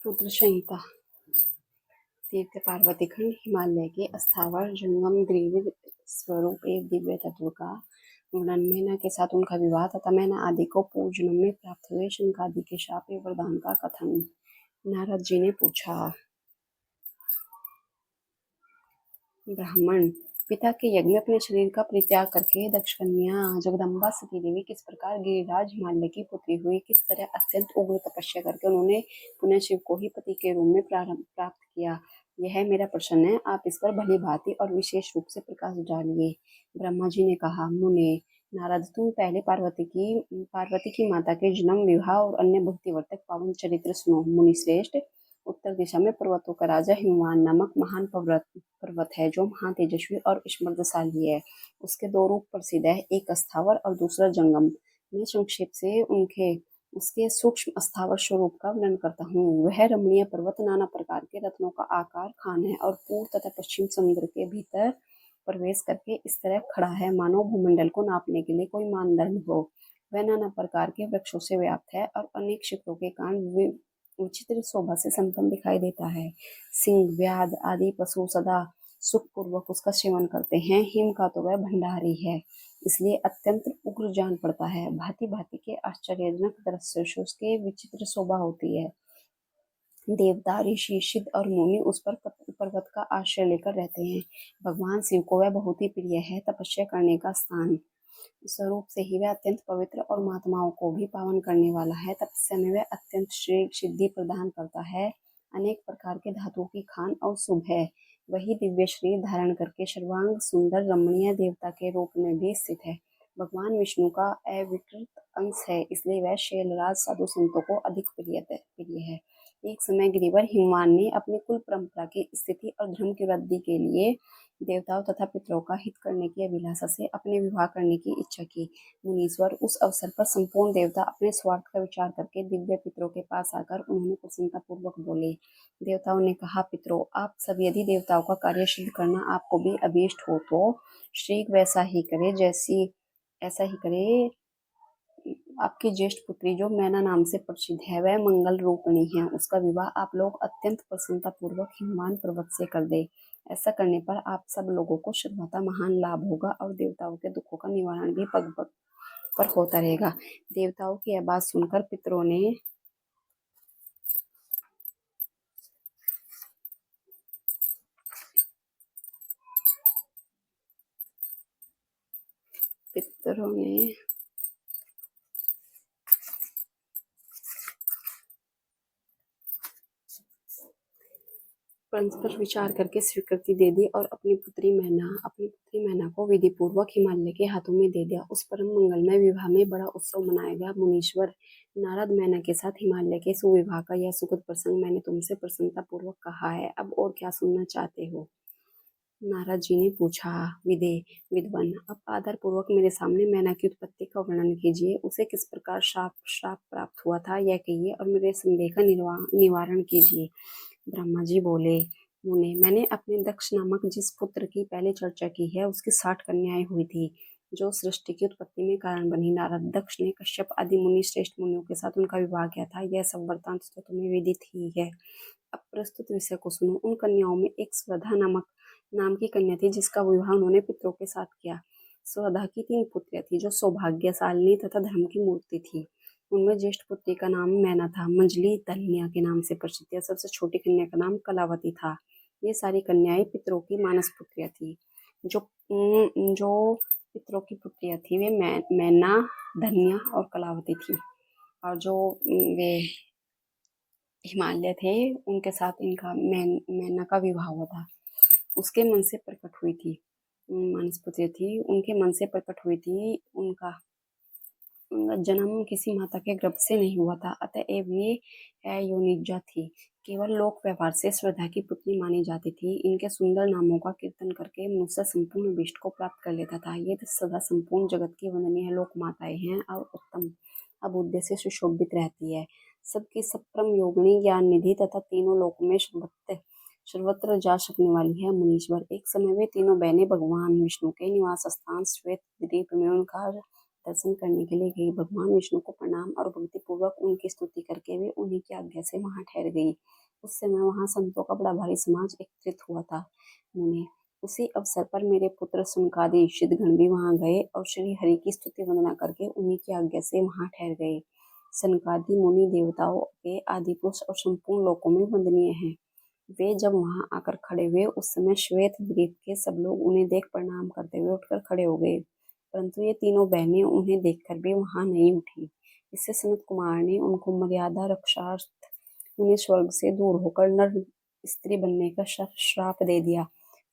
रुद्र संहिता तीर्थ पार्वती खंड हिमालय के अस्थावर जंगम ग्रीव स्वरूप एक दिव्य तत्व का वर्णन। मैना के साथ उनका विवाह तथा मैना आदि को पूजन में प्राप्त हुए शंकादि के शाप एवं वरदान का कथन। नारद जी ने पूछा, ब्राह्मण, पिता के यज्ञ में अपने शरीर का परित्याग करके दक्ष कन्या जगदम्बा सती देवी किस प्रकार गिरिराज हिमालय की पुत्री हुई, किस तरह अत्यंत उग्र तपस्या करके उन्होंने पुनः शिव को ही पति के रूप में प्राप्त किया, यह मेरा प्रश्न है। आप इस पर भली भांति और विशेष रूप से प्रकाश डालिए। ब्रह्मा जी ने कहा, मुने नारद, तुम पहले पार्वती की माता के जन्म, विवाह और अन्य भक्तिवर्तक पावन चरित्र सुनो। मुनि श्रेष्ठ, उत्तर दिशा में पर्वतों का राजा हिमवान नामक महान पर्वत है, जो महा तेजस्वी और स्मृतशाली है। उसके दो रूप प्रसिद्ध है, एक अस्थावर और दूसरा जंगम। मैं संक्षेप से उसके सूक्ष्म अस्थावर स्वरूप का वर्णन करता हूँ। वह रमणीय पर्वत नाना प्रकार के रत्नों का आकार खान है और पूर्व तथा पश्चिम समुद्र के भीतर प्रवेश करके इस तरह खड़ा है मानो भूमंडल को नापने के लिए कोई मानदंड हो। वह नाना प्रकार के वृक्षों से व्याप्त है और अनेक शिखरों के कारण विचित्र शोभा से संपन्न दिखाई देता है। सिंह, व्याध आदि पशु सदा सुखपूर्वक उसका सेवन करते हैं। हिम का तो वह भंडारी है, इसलिए अत्यंत उग्र जान पड़ता है। भांति भांति के आश्चर्यजनक दृश्य से उसके विचित्र शोभा होती है। देवता, ऋषि, सिद्ध और मुनि उस पर पर्वत का आश्रय लेकर रहते हैं। भगवान शिव को वह बहुत ही प्रिय है। तपस्या करने का स्थान स्वरूप से ही वह अत्यंत पवित्र और महात्माओं को भी पावन करने वाला है। तपस्या में वह अत्यंत सिद्धि प्रदान करता है। अनेक प्रकार के धातुओं की खान और शुभ है। वही दिव्य शरीर धारण करके सर्वांग सुंदर रमणीय देवता के रूप में भी स्थित है। भगवान विष्णु का अविकृत अंश है, इसलिए वह शैलराज साधु संतों को अधिक प्रिय है। एक समय गिरिवर हिमवान ने अपनी कुल परंपरा की स्थिति और धर्म की वृद्धि के लिए देवताओं तथा पितरों का हित करने की अभिलाषा से अपने विवाह करने की इच्छा की। मुनीश्वर, उस अवसर पर संपूर्ण देवता अपने स्वार्थ का विचार करके दिव्य पितरों के पास आकर उन्होंने प्रसन्नता पूर्वक बोले। देवताओं ने कहा, पितरों, आप सब यदि देवताओं का कार्य सिद्ध करना आपको भी अभीष्ट हो तो श्री ऐसा ही करे। आपकी ज्येष्ठ पुत्री जो मैना नाम से प्रसिद्ध है, वह मंगल रूपिणी है। उसका विवाह आप लोग अत्यंत प्रसन्नता पूर्वक हिमवान पर्वत से कर दे। ऐसा करने पर आप सब लोगों को सर्वथा महान लाभ होगा और देवताओं के दुखों का निवारण भी पग पग पर होता रहेगा। देवताओं की यह बात सुनकर पितरों ने परस्पर विचार करके स्वीकृति दे दी और अपनी पुत्री मैना को विधि पूर्वक हिमालय के हाथों में दे दिया। उस परम मंगलमय विवाह में बड़ा उत्सव मनाया गया। मुनीश्वर नारद, मैना के साथ हिमालय के सुविवाह का यह सुखद प्रसंग मैंने तुमसे प्रसन्नता पूर्वक कहा है। अब और क्या सुनना चाहते हो? नारद जी ने पूछा, विद्वान, अब आदर पूर्वक मेरे सामने मैना की उत्पत्ति का वर्णन कीजिए। उसे किस प्रकार श्राप प्राप्त हुआ था यह कहिए और मेरे संदेह का निवारण कीजिए। ब्रह्मा जी बोले, मुने, मैंने अपने दक्ष नामक जिस पुत्र की पहले चर्चा की है, उसकी 60 कन्याएं हुई थी, जो सृष्टि की उत्पत्ति में कारण बनी। नारद, दक्ष ने कश्यप आदि मुनि श्रेष्ठ मुनियों के साथ उनका विवाह किया था। यह सब वृत्तांत तो तुम्हें विदित ही है। अब प्रस्तुत विषय को सुनो। उन कन्याओं में एक स्वधा नाम की कन्या थी, जिसका विवाह उन्होंने पितरों के साथ किया। स्वधा की 3 पुत्रियां थी, जो सौभाग्यशालिनी तथा धर्म की मूर्ति थी। उनमें ज्येष्ठ पुत्री का नाम मैना था। मंजली तन्या के नाम से प्रसिद्ध है। सबसे छोटी कन्या का नाम कलावती था। ये सारी कन्याएं पितरों की मानस पुत्रियां थी। जो पितरों की पुत्रियां थी वे मैना, धन्या और कलावती थी। और जो वे हिमालय थे, उनके साथ इनका मैना का विवाह हुआ था। उसके मन से प्रकट हुई थी, मानस पुत्री थी, उनके मन से प्रकट हुई थी। उनका जन्म किसी माता के गर्भ से नहीं हुआ था, अतएव ये अयोनिजा थी। केवल लोक व्यवहार से श्रद्धा की पुत्री मानी जाती थी। इनके सुंदर नामों का कीर्तन करके मनुष्य संपूर्ण विष्ट को प्राप्त कर लेता था। ये सदा संपूर्ण जगत की वंदनीय लोक माताएं हैं और उत्तम अबुद्धि से सुशोभित रहती है। सबकी सप्रम योगिनी, ज्ञान निधि तथा तीनों लोकों में सर्वत्र जा सकने वाली है। मुनीश्वर, एक समय वे तीनों बहनें भगवान विष्णु के निवास स्थान श्वेत द्वीप में उनका दर्शन करने के लिए गई। भगवान विष्णु को प्रणाम और भक्ति पूर्वक उनकी स्तुति करके वे उन्हीं की आज्ञा से वहां ठहर गई। उस समय वहां संतों का बड़ा भारी समाज एकत्रित हुआ था। मुने उसी अवसर पर मेरे पुत्र सुनकादि सिद्धगण भी वहां गए और श्री हरि की स्तुति वंदना करके उन्हीं की आज्ञा से वहां ठहर गए। सनकादि मुनि देवताओं के आदि पुरुष और संपूर्ण लोकों में वंदनीय हैं। वे जब वहां आकर खड़े हुए उस समय श्वेत द्वीप के सब लोग उन्हें देख प्रणाम करते हुए उठकर खड़े हो गए, परंतु ये तीनों बहनें उन्हें देखकर भी वहां नहीं उठी। इससे सनत कुमार ने उनको मर्यादा रक्षार्थ उन्हें स्वर्ग से दूर होकर नर स्त्री बनने का श्राप दे दिया।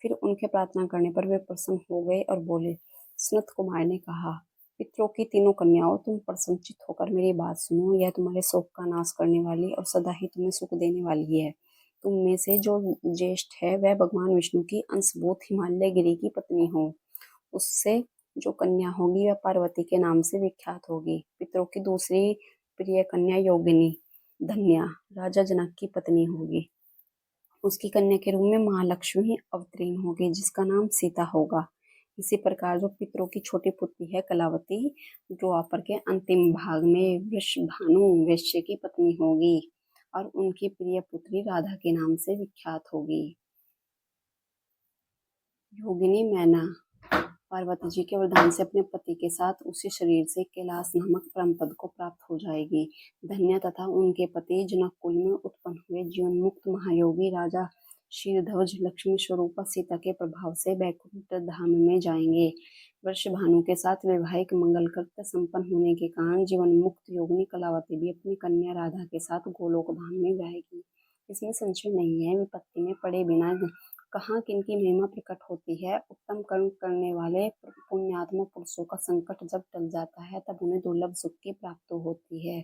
फिर उनके प्रार्थना करने पर वे प्रसन्न हो गए और बोले। सनत कुमार ने कहा, पितरों की तीनों कन्याओं, तुम प्रसन्नचित होकर मेरी बात सुनो। यह तुम्हारे शोक का नाश करने वाली और सदा ही तुम्हें सुख देने वाली है। तुम में से जो ज्येष्ठ है वह भगवान विष्णु की अंशभूत हिमालय गिरी की पत्नी हो। उससे जो कन्या होगी वह पार्वती के नाम से विख्यात होगी। पितरों की दूसरी प्रिय कन्या योगिनी धन्या राजा जनक की पत्नी होगी। उसकी कन्या के रूप में महालक्ष्मी अवतीर्ण होगी जिसका नाम सीता होगा। इसी प्रकार जो पितरों की छोटी पुत्री है कलावती, द्वापर के अंतिम भाग में वृषभानु वैश्य की पत्नी होगी और उनकी प्रिय पुत्री राधा के नाम से विख्यात होगी। योगिनी मैना पार्वती जी के वरदान से अपने पति के साथ उसी शरीर से कैलाश नामक परम पद को प्राप्त हो जाएगी। धन्य तथा उनके पति जनक कुल में उत्पन्न हुए जीवन मुक्त महायोगी राजा शीरध्वज लक्ष्मी स्वरूप सीता के प्रभाव से बैकुंठ धाम में जाएंगे। वृषभानु के साथ वैवाहिक मंगल कृत्य संपन्न होने के कारण जीवन मुक्त योगिनी कलावती भी अपनी कन्या राधा के साथ गोलोक धाम में जाएगी। इसमें संशय नहीं है, विपत्ति में पड़े बिना कहाँ किनकी महिमा प्रकट होती है। उत्तम कर्म करने वाले पुण्यात्मा पुरुषों का संकट जब टल जाता है तब उन्हें दुर्लभ सुख की प्राप्ति होती है।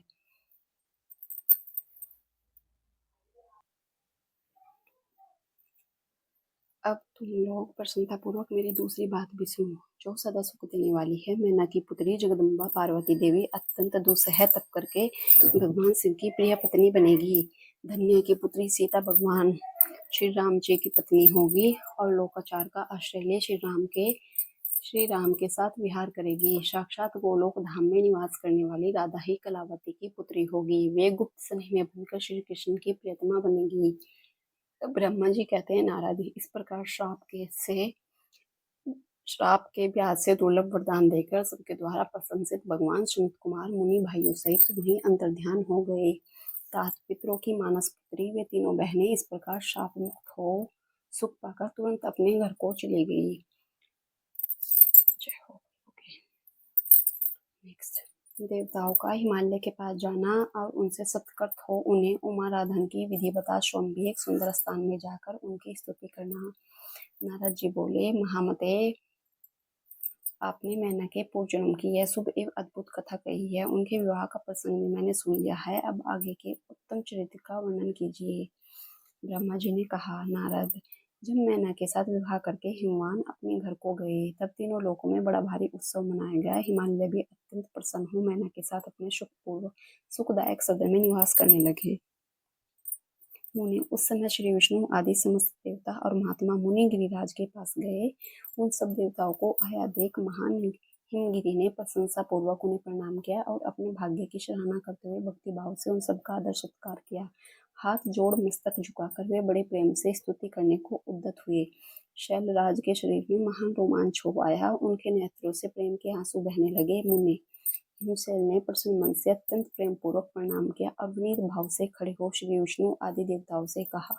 अब तुम लोग प्रसन्नतापूर्वक मेरी दूसरी बात भी सुनो, जो सदा सुख देने वाली है। मैना की पुत्री जगदम्बा पार्वती देवी अत्यंत दुस्सह तप करके भगवान शिव की प्रिय पत्नी बनेगी। धन्य की पुत्री सीता भगवान श्री राम जी की पत्नी होगी और लोकाचार का आश्रय ले श्री राम के साथ विहार करेगी। साक्षात गोलोक धाम में निवास करने वाली राधा ही कलावती की पुत्री होगी। वे गुप्त स्नेह में बनकर श्री कृष्ण की प्रियतमा बनेगी। ब्रह्मा जी कहते हैं, नारद, इस प्रकार श्राप के ब्याज से दुर्लभ वरदान देकर सबके द्वारा प्रशंसित भगवान सनत कुमार मुनि भाइयों सहित वहीं अंतर्ध्यान हो गए। तात पितरों की मानस पुत्री वे तीनों बहनें इस प्रकार शाप मुक्त हो सुख पाकर तुरंत अपने घर को चली गई। जय हो। नेक्स्ट, देवताओं का हिमालय के पास जाना और उनसे सत्कृत हो उन्हें उमाराधन की विधि बता स्वयं भी एक सुंदर स्थान में जाकर उनकी स्तुति करना। नारद जी बोले, महामते, आपने मैना के पूर्वजन्म की यह शुभ एवं अद्भुत कथा कही है। उनके विवाह का प्रसंग भी मैंने सुन लिया है। अब आगे के उत्तम चरित्र का वर्णन कीजिए। ब्रह्मा जी ने कहा, नारद, जब मैना के साथ विवाह करके हिमवान अपने घर को गए तब तीनों लोकों में बड़ा भारी उत्सव मनाया गया। हिमालय भी अत्यंत प्रसन्न हो मैना के साथ अपने सुखदायक सदन में निवास करने लगे। मुनि उस समय श्री विष्णु आदि समस्त देवता और महात्मा मुनि गिरिराज के पास गए। उन सब देवताओं को आया देख महान हिमगिरि ने प्रशंसा पूर्वक उन्हें प्रणाम किया और अपने भाग्य की सराहना करते हुए भक्ति भाव से उन सबका आदर सत्कार किया। हाथ जोड़ मस्तक झुकाकर वे बड़े प्रेम से स्तुति करने को उद्यत हुए। शैलराज के शरीर में महान रोमांच हो आया, उनके नेत्रों से प्रेम के आंसू बहने लगे। मुनि हिमशैल ने प्रसन्न मन से अत्यंत प्रेम पूर्वक प्रणाम किया और विनीत भाव से खड़े हो श्री विष्णु आदि देवताओं से कहा।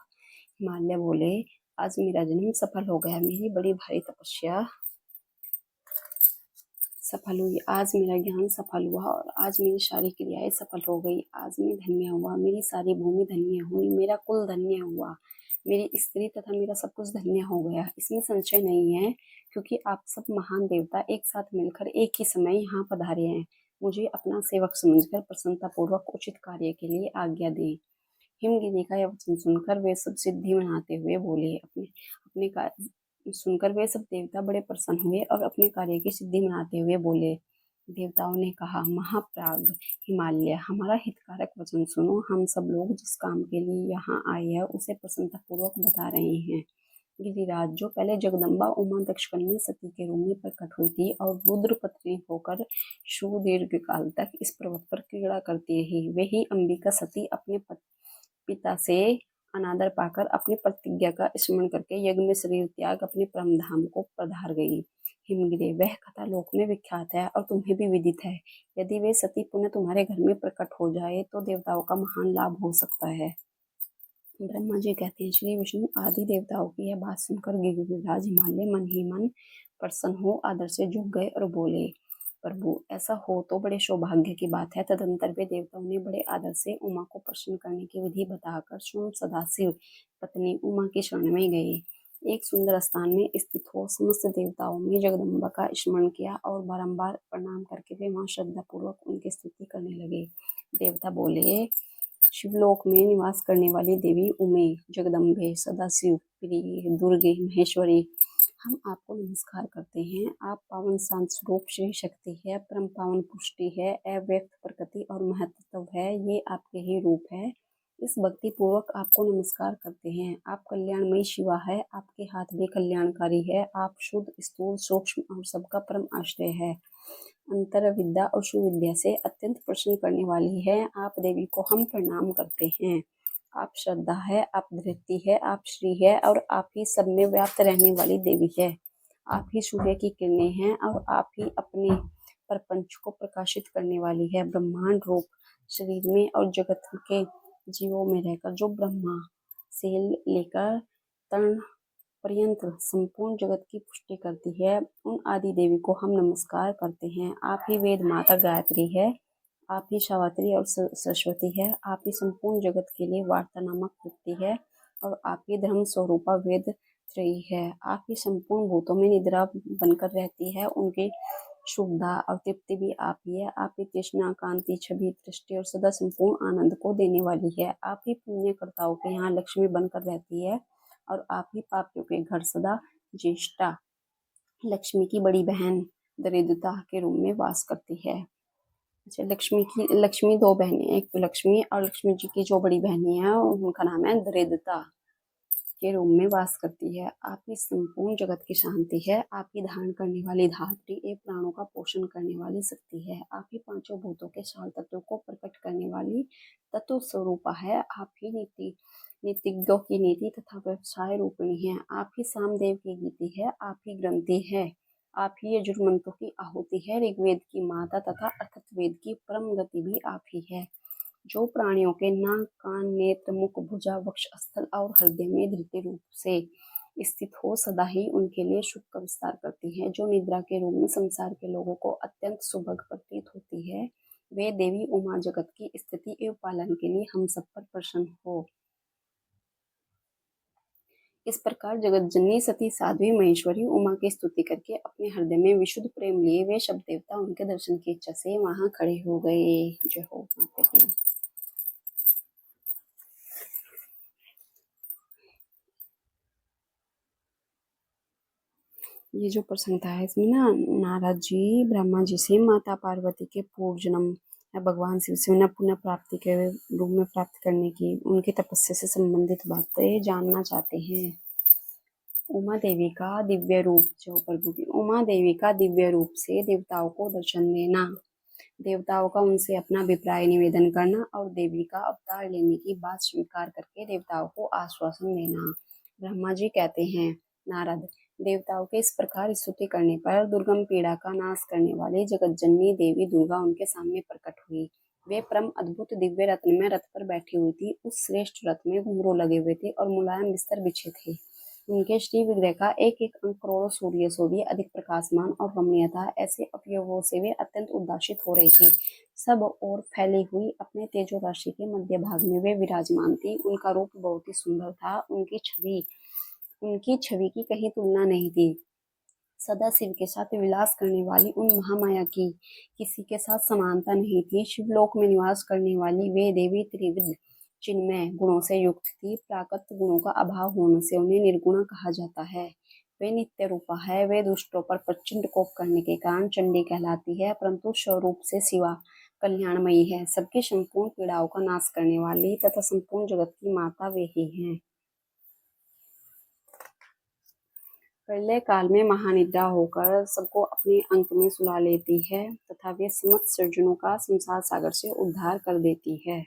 हिमालय बोले, आज मेरा जन्म सफल हो गया। मेरी बड़ी भारी तपस्या सफल हुई। आज मेरा ज्ञान सफल हुआ और आज मेरी सारी क्रियाएं सफल हो गई। आज मैं धन्य हुआ, मेरी सारी भूमि धन्य हुई, मेरा कुल धन्य हुआ, मेरी स्त्री तथा मेरा सब कुछ धन्य हो गया। इसमें संशय नहीं है, क्योंकि आप सब महान देवता एक साथ मिलकर एक ही समय यहाँ पधारे हैं। मुझे अपना सेवक समझकर प्रसन्नता पूर्वक उचित कार्य के लिए आज्ञा दें। हिमगिरि का यह वचन सुनकर वे सब सिद्धि मनाते हुए बोले। सुनकर वे सब देवता बड़े प्रसन्न हुए और अपने कार्य की सिद्धि मनाते हुए बोले। देवताओं ने कहा, महाप्राग हिमालय, हमारा हितकारक वचन सुनो। हम सब लोग जिस काम के लिए यहाँ आए हैं उसे प्रसन्नता पूर्वक बता रहे हैं। गिरिराज जो पहले जगदम्बा उमा दक्षकन्या सती के रूप में प्रकट हुई थी और रुद्र पत्नी होकर सुदीर्घ काल तक इस पर्वत पर क्रीड़ा करती रही, वे ही अंबिका सती अपने पिता से अनादर पाकर अपनी प्रतिज्ञा का स्मरण करके यज्ञ में शरीर त्याग अपने परम धाम को पधार गई। हिमगिरे, वह कथा लोक में विख्यात है और तुम्हें भी विदित है। यदि वे सती पुनः तुम्हारे घर में प्रकट हो जाए तो देवताओं का महान लाभ हो सकता है। ब्रह्मा जी कहते हैं, श्री विष्णु आदि देवताओं की यह बात सुनकर गिरिराज हिमालय मन ही मन प्रसन्न हो आदर से झुक गए और बोले, प्रभु ऐसा हो तो बड़े सौभाग्य की बात है। तदंतर वे देवताओं ने बड़े आदर से उमा को प्रसन्न करने की विधि बताकर स्वयं सदाशिव पत्नी उमा की शरण में गए। एक सुंदर स्थान में स्थित हो समस्त देवताओं में जगदम्बा का स्मरण किया और बारंबार प्रणाम करके वे वहां श्रद्धा पूर्वक उनकी स्तुति करने लगे। देवता बोले, शिवलोक में निवास करने वाली देवी उमे, जगदम्बे, सदाशिव प्रिय, दुर्गे, महेश्वरी, हम आपको नमस्कार करते हैं। आप पावन शांत स्वरूप श्री शक्ति है, परम पावन पुष्टि है, अव्यक्त प्रकृति और महत्व है, ये आपके ही रूप है। इस भक्ति पूर्वक आपको नमस्कार करते हैं। आप कल्याणमयी शिवा है, आपके हाथ भी कल्याणकारी है। आप शुद्ध, स्थूल, सूक्ष्म और सबका परम आश्रय है। अंतर विद्या और सुविद्या से अत्यंत प्रसन्न करने वाली है। आप देवी को हम प्रणाम करते हैं। आप श्रद्धा है, आप धृति है, आप श्री है और आप ही सब में व्याप्त रहने वाली देवी है। आप ही सूर्य की किरणें हैं और आप ही अपने प्रपंच को प्रकाशित करने वाली है। ब्रह्मांड रूप शरीर में और जगत के जीवों में रहकर जो ब्रह्मा से लेकर तर्ण पर्यंत संपूर्ण जगत की पुष्टि करती है, उन आदि देवी को हम नमस्कार करते हैं। आप ही वेद माता गायत्री है, आप ही सावित्री और सरस्वती है, आप ही संपूर्ण जगत के लिए वार्ता नामक वृत्ति है और आप ही धर्म स्वरूपा वेद त्रयी है। आप ही संपूर्ण भूतों में निद्रा बनकर रहती है, उनकी शुभता और तृप्ति भी आप ही है। आप ही तृष्णा, कांति, छवि, दृष्टि और सदा संपूर्ण आनंद को देने वाली है। आप ही पुण्यकर्ताओं के यहाँ लक्ष्मी बनकर रहती है और आप ही पापियों के घर सदा ज्येष्ठा, लक्ष्मी की बड़ी बहन दरिद्रता के रूप में वास करती है। अच्छा, लक्ष्मी दो बहनें, एक तो लक्ष्मी और लक्ष्मी जी की जो बड़ी बहनी है उनका नाम है दरिद्रता के रूप में वास करती है। आप ही संपूर्ण जगत की शांति है। आप ही धारण करने वाली धात्री, एक प्राणों का पोषण करने वाली शक्ति है। आप ही पांचों भूतों के सार तत्वों को प्रकट करने वाली तत्व स्वरूपा है। आप ही नीतिज्ञों की नीति तथा व्यवसाय रूपिणी है। आप ही सामदेव की गीति है। आप ही ग्रंथि है। आप ही यजुर्मंत्रों की आहुति है। ऋग्वेद की माता तथा अथर्ववेद की परम गति भी आप ही है। जो प्राणियों के नाक, कान, नेत्र, मुख, भुजा, वक्ष स्थल और हृदय में धृति रूप से स्थित हो सदा ही उनके लिए सुख का विस्तार करती है, जो निद्रा के रूप में संसार के लोगों को अत्यंत सुभग प्रतीत होती है, वे देवी उमा जगत की स्थिति एवं पालन के लिए हम सब पर प्रसन्न हो। इस प्रकार जगत जननी सती साध्वी महेश्वरी उमा की स्तुति करके अपने हृदय में विशुद्ध प्रेम लिए वे सब देवता उनके दर्शन की इच्छा से वहां खड़े हो गए। जय हो माता की। ये जो प्रसंग था इसमें ना नारद जी ब्रह्मा जी से माता पार्वती के पूर्व जन्म या भगवान शिव से उन्हें पुनः प्राप्ति के रूप में प्राप्त करने की उनकी तपस्या से संबंधित बातें जानना चाहते हैं। उमा देवी का दिव्य रूप, जो प्रभु की उमा देवी का दिव्य रूप से देवताओं को दर्शन देना, देवताओं का उनसे अपना अभिप्राय निवेदन करना और देवी का अवतार लेने की बात स्वीकार करके देवताओं को आश्वासन देना। ब्रह्मा जी कहते हैं, नारद, देवताओं के इस प्रकार स्तुति करने पर दुर्गम पीड़ा का नाश करने वाली जगत जननी देवी दुर्गा उनके सामने प्रकट हुई। वे परम अद्भुत दिव्य रत्न में रथ पर बैठी हुई थी। उस श्रेष्ठ रथ में घुंघरू लगे हुए थे और मुलायम बिस्तर बिछे थे। उनके श्री विग्रह का एक एक अंग करोड़ों सूर्य से भी अधिक प्रकाशमान और रमणीय था। ऐसे अवयवों से वे अत्यंत उद्भाषित हो रही थी। सब और फैली हुई अपने तेजो राशि के मध्य भाग में वे विराजमान थी। उनका रूप बहुत ही सुंदर था। उनकी छवि की कहीं तुलना नहीं थी। सदा शिव के साथ विलास करने वाली उन महामाया की किसी के साथ समानता नहीं थी। शिवलोक में निवास करने वाली वे देवी त्रिविध चिन्मय गुणों से युक्त थी। प्राकृत गुणों का अभाव होने से उन्हें निर्गुणा कहा जाता है। वे नित्य रूपा है। वे दुष्टों पर प्रचंड कोप करने के कारण चंडी कहलाती है, परंतु स्वरूप से शिवा कल्याणमयी है। सबकी संपूर्ण पीड़ाओं का नाश करने वाली तथा संपूर्ण जगत की माता वे ही हैं। प्रलय काल में महानिद्रा होकर सबको अपने अंक में सुला लेती है तथा वे समस्त सज्जनों का संसार सागर से उद्धार कर देती है।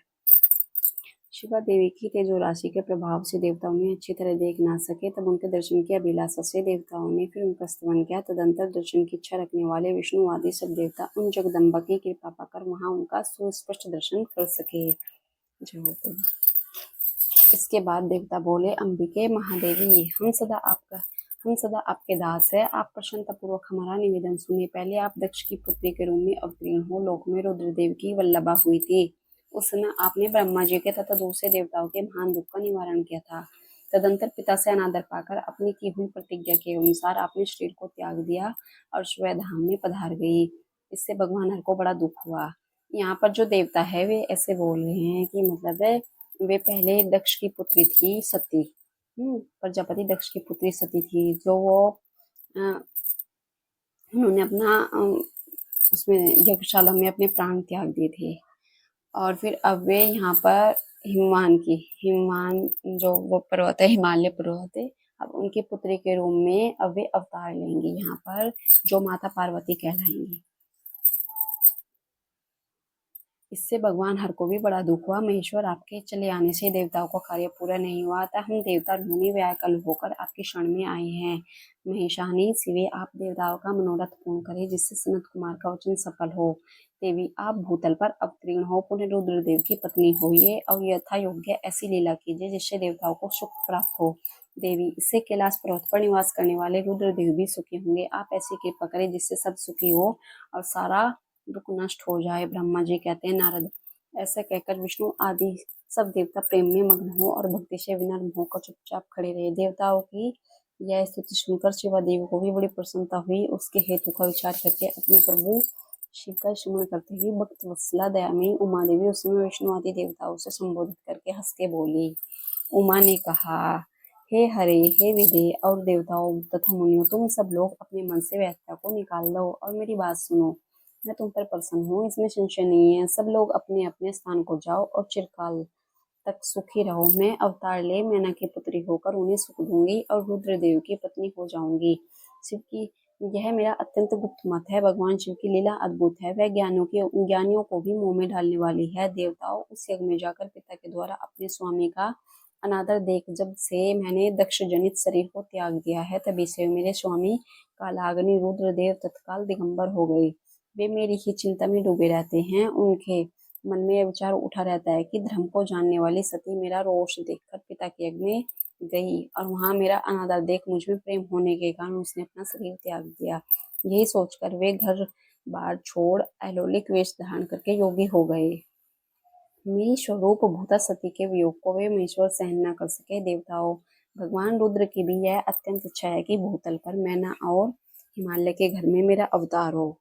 शिवा देवी की तेजो राशि के प्रभाव से देवताओं ने अच्छी तरह देख ना सके, तब उनके दर्शन की अभिलाषा से देवताओं ने फिर उनका स्तवन किया। तदंतर दर्शन की इच्छा रखने वाले विष्णु आदि सब देवता उन जगदम्बा की कृपा पाकर वहां उनका सुस्पष्ट दर्शन कर सके। इसके बाद देवता बोले, अंबिके महादेवी, हम सदा आपके दास है। आप प्रसन्नता पूर्वक हमारा निवेदन सुनिए। पहले आप दक्ष की पुत्री के रूप में अवतीर्ण हो लोक में रुद्रदेव की वल्लभा हुई थी। उस समय आपने ब्रह्मा जी के तथा दूसरे देवताओं के महान दुख का निवारण किया था। तदंतर पिता से अनादर पाकर अपनी की हुई प्रतिज्ञा के अनुसार आपने शरीर को त्याग दिया और स्वयं धाम में पधार गई। इससे भगवान हर को बड़ा दुख हुआ। यहाँ पर जो देवता है वे ऐसे बोल रहे हैं कि मतलब है वे पहले दक्ष की पुत्री थी सती। प्रजापति दक्ष की पुत्री सती थी, जो वो उन्होंने अपना उसमें यज्ञशाला में अपने प्राण त्याग दिए थे। और फिर अब वे यहाँ पर हिमवान जो वो पर्वत है, हिमालय पर्वत है, अब उनके पुत्री के रूप में अब वे अवतार लेंगी यहाँ पर, जो माता पार्वती कहलाएंगी। इससे भगवान हर को भी बड़ा दुख हुआ। महेश्वर, आपके चले आने से देवताओं का कार्य पूरा नहीं हुआ था। हम देवता ऋणी व्याकुल होकर आपके शरण में आए हैं। महेशानी शिवे, आप देवताओं का मनोरथ पूर्ण करें, जिससे सनत कुमार का वचन सफल हो। देवी, आप भूतल पर अवतीर्ण हो, पुण्य रुद्रदेव की पत्नी होइए और यथा योग्य ऐसी लीला कीजिए जिससे देवताओं को सुख प्राप्त हो। देवी, इससे कैलाश पर्वत पर निवास करने वाले रुद्रदेव भी सुखी होंगे। आप ऐसी कृपा करें जिससे सब सुखी हो और सारा दुख नष्ट हो जाए। ब्रह्मा जी कहते हैं, नारद, ऐसा कहकर विष्णु आदि सब देवता प्रेम में मग्न हो और भक्ति से विनम्र होकर चुपचाप खड़े रहे। देवताओं की यह स्तुति सुनकर शिवा देवी को भी बड़ी प्रसन्नता हुई। उसके हेतु का विचार करके अपने प्रभु शिव का स्मरण करते हुए भक्त वत्सला दयामयी उमा देवी उस समय विष्णु आदि देवताओं से संबोधित करके हंस के बोली। उमा ने कहा, हे हरे, हे विदे और देवताओं तथा मुनियों, तुम सब लोग अपने मन से व्यथा को निकाल लो और मेरी बात सुनो। मैं तुम पर प्रसन्न हूँ, इसमें संशय नहीं है। सब लोग अपने अपने स्थान को जाओ और चिरकाल तक सुखी रहो। मैं अवतार ले मैना की पुत्री होकर उन्हें सुख दूंगी और रुद्रदेव की पत्नी हो जाऊंगी। शिव की यह मेरा अत्यंत गुप्त मत है। भगवान शिव की लीला अद्भुत है, वह ज्ञानियों को भी मोह में डालने वाली है। देवताओं, उस यज्ञ में जाकर पिता के द्वारा अपने स्वामी का अनादर देख जब से मैंने दक्ष जनित शरीर को त्याग दिया है, तभी से मेरे स्वामी कालाग्नि रुद्रदेव तत्काल दिगंबर हो गए। वे मेरी ही चिंता में डूबे रहते हैं। उनके मन में यह विचार उठा रहता है कि धर्म को जानने वाली सती मेरा रोष देखकर पिता के यज्ञ में गई और वहां मेरा अनादर देख मुझ में प्रेम होने के कारण उसने अपना शरीर त्याग दिया। यही सोचकर वे घर बार छोड़ अलौकिक वेश धारण करके योगी हो गए। मेरी स्वरूप भूता सती के वियोग को वे महेश्वर सहन न कर सके। देवताओं, भगवान रुद्र की भी यह अत्यंत इच्छा है कि भूतल पर मैना और हिमालय के घर में मेरा अवतार हो,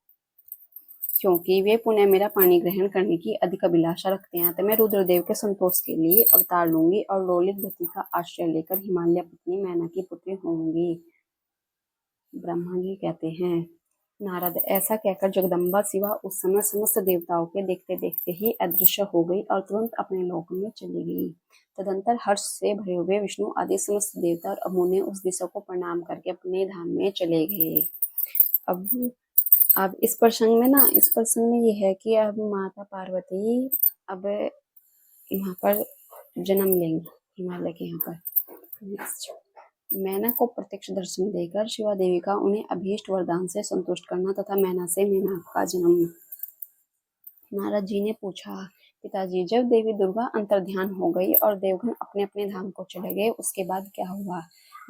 क्योंकि वे पुनः मेरा पानी ग्रहण करने की अधिक अभिलाषा रखते हैं। तो मैं रुद्रदेव के संतोष के लिए अवतार लूंगी और ललित गति का आश्रय लेकर हिमालय पत्नी मैना की पुत्री होंगी। ब्रह्मा जी कहते हैं, नारद, ऐसा कहकर जगदम्बा शिवा उस समय समस्त देवताओं के देखते देखते ही अदृश्य हो गई और तुरंत अपने लोक में चली गई। तदंतर हर्ष से भरे हुए विष्णु आदि समस्त देवता और अमु ने उस दिशा को प्रणाम करके अपने धाम में चले गए। अब इस प्रसंग में ये है कि अब माता पार्वती अब यहाँ पर जन्म लेंगी हिमालय के यहाँ पर। मैना को प्रत्यक्ष दर्शन देकर शिवा देवी का उन्हें अभीष्ट वरदान से संतुष्ट करना तथा मैना से मेना का जन्म। नारद जी ने पूछा, पिताजी, जब देवी दुर्गा अंतर्ध्यान हो गई और देवगण अपने अपने धाम को चले गए, उसके बाद क्या हुआ?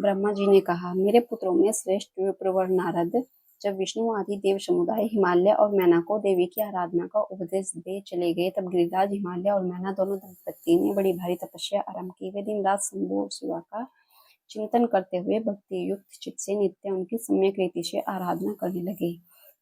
ब्रह्मा जी ने कहा, मेरे पुत्रों में श्रेष्ठ प्रवर नारद, जब विष्णु आदि देव समुदाय हिमालय और मैना को देवी की आराधना का उपदेश दे चले गए, तब गिरिराज, हिमालय और मैना दोनों दंपत्ति ने बड़ी भारी तपस्या आरंभ की। वे दिन रात शंभु शिवा का चिंतन करते हुए भक्ति युक्त चित्त से नित्य उनकी सम्यक रीति से आराधना करने लगे।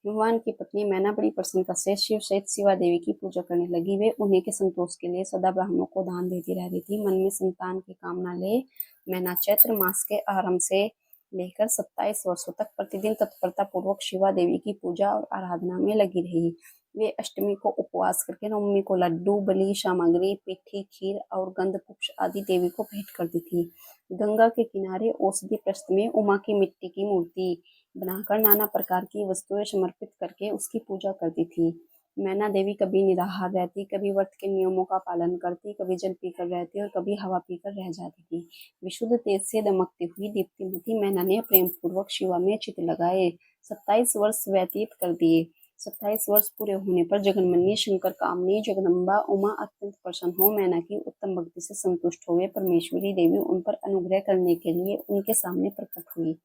भगवान की पत्नी मैना बड़ी प्रसन्नता से शिव सहित शिवा देवी की पूजा करने लगी। वे उन्हीं के संतोष के लिए सदा ब्राह्मणों को दान देती रहती थी। मन में संतान की कामना ले मैना चैत्र मास के आरंभ से लेकर 27 वर्षों तक प्रतिदिन तत्परता पूर्वक शिवा देवी की पूजा और आराधना में लगी रही। वे अष्टमी को उपवास करके नवमी को लड्डू, बलि सामग्री, पिठी, खीर और गंधपुष्प आदि देवी को भेंट करती थी। गंगा के किनारे औषधि प्रस्थ में उमा की मिट्टी की मूर्ति बनाकर नाना प्रकार की वस्तुएं समर्पित करके उसकी पूजा करती थी। मैना देवी कभी निराहार रहती, कभी व्रत के नियमों का पालन करती, कभी जल पीकर रहती और कभी हवा पीकर रह जाती थी। विशुद्ध तेज से दमकती हुई दीप्तिमती मैना ने प्रेम पूर्वक शिवा में चित लगाए 27 वर्ष व्यतीत कर दिए। 27 वर्ष पूरे होने पर जगन्मनी शंकर कामनी जगदम्बा उमा अत्यंत प्रसन्न हो मैना की उत्तम भक्ति से संतुष्ट हुए परमेश्वरी देवी उन पर अनुग्रह करने के लिए उनके सामने प्रकट हुई।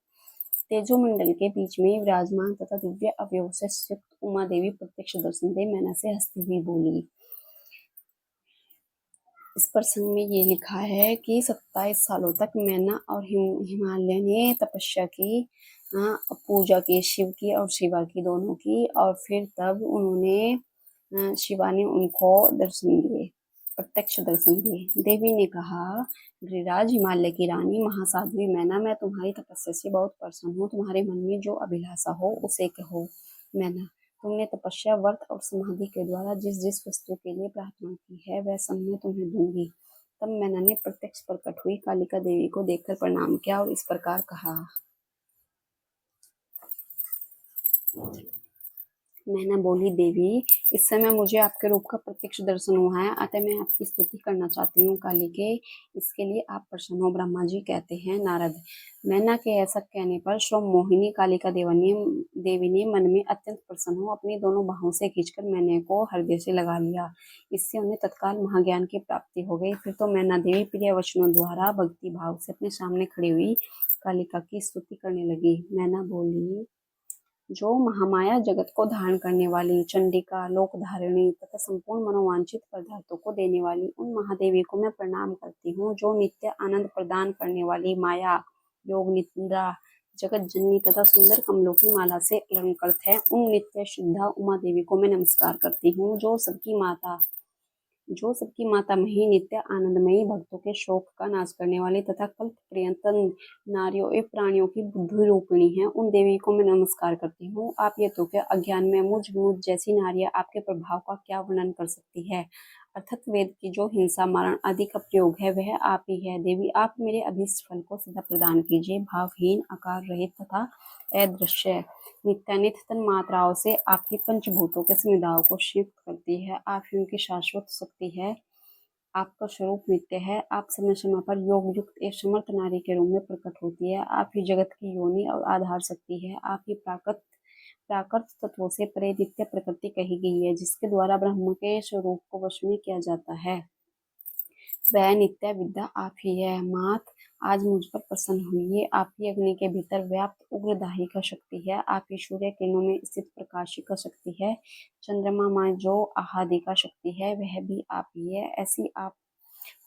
तेजोमंडल के बीच में विराजमान तथा दिव्य अवयव से युक्त उमा देवी प्रत्यक्ष दर्शन दे मैना से हंसती हुई बोली। इस प्रसंग में ये लिखा है कि 27 सालों तक मैना और हिमालय ने तपस्या की, पूजा की, शिव की और शिवा की दोनों की, और फिर तब उन्होंने शिवा ने उनको दर्शन दिए, प्रत्यक्ष दर्शन दिए। देवी ने कहा, गिरिराज हिमालय की रानी महासाध्वी मैना, मैं तुम्हारी तपस्या से बहुत प्रसन्न हूँ। तुम्हारे मन में जो अभिलाषा हो उसे कहो। मैना, तुमने तपस्या, व्रत और समाधि के द्वारा जिस जिस वस्तु के लिए प्रार्थना की है वह सब मैं तुम्हें दूंगी। तब मैना ने प्रत्यक्ष प्रकट हुई कालिका देवी को देखकर प्रणाम किया और इस प्रकार कहा। मैना बोली, देवी, इस समय मुझे आपके रूप का प्रत्यक्ष दर्शन हुआ है, अतः मैं आपकी स्तुति करना चाहती हूँ कालिके, इसके लिए आप प्रसन्न हो। ब्रह्मा जी कहते हैं, नारद, मैना के ऐसा कहने पर श्रम मोहिनी कालिका देवी ने मन में अत्यंत प्रसन्न हो अपनी दोनों बाहों से खींचकर मैना को हृदय से लगा लिया। इससे उन्हें तत्काल महाज्ञान की प्राप्ति हो गई। फिर तो मैना देवी प्रिय वचनों द्वारा भक्ति भाव से अपने सामने खड़ी हुई कालिका की स्तुति करने लगी। मैना बोली, जो महामाया जगत को धारण करने वाली, चंडिका, लोकधारिणी तथा संपूर्ण मनोवांछित पदार्थों को देने वाली उन महादेवी को मैं प्रणाम करती हूँ। जो नित्य आनंद प्रदान करने वाली माया, योग निद्रा, जगत जननी तथा सुंदर कमलों की माला से अलंकृत है, उन नित्य शुद्धा उमा देवी को मैं नमस्कार करती हूँ। जो सबकी माता मही, नित्य आनंदमयी, भक्तों के शोक का नाश करने वाली तथा कल्प पर्यंत नारियों एवं प्राणियों की बुद्धि रूपिणी है, उन देवी को मैं नमस्कार करती हूँ। आप ये तो क्या अज्ञान में मुझ जैसी नारियां आपके प्रभाव का क्या वर्णन कर सकती है। अर्थात वेद की जो हिंसा, मारण आदि का प्रयोग है वह आप ही है। देवी, आप मेरे अभीष्ट फल को सदा प्रदान कीजिए। भावहीन, आकार रहित तथा अदृश्य नित्यानित तन मात्राओं से आप ही पंचभूतों के समुदायों को शिक्त करती है। आप ही उनकी शाश्वत शक्ति है। आपका स्वरूप नित्य है। आप समय समय पर योग युक्त एक समर्थ नारी के रूप में प्रकट होती है। आप ही जगत की योनि और आधार शक्ति है। आप ही प्राकृत तत्वों से परे नित्य प्रकृति कही गई है, जिसके द्वारा ब्रह्म के स्वरूप को वश में किया जाता है। वह नित्य विद्या आप ही है। मात, आज मुझ पर प्रसन्न हुई। आप ही अग्नि के भीतर व्याप्त उग्रदाही का शक्ति है। आप ही सूर्य किरणों में स्थित प्रकाशी का शक्ति है। चंद्रमा में जो आहादि का शक्ति है वह भी आप ही है। ऐसी आप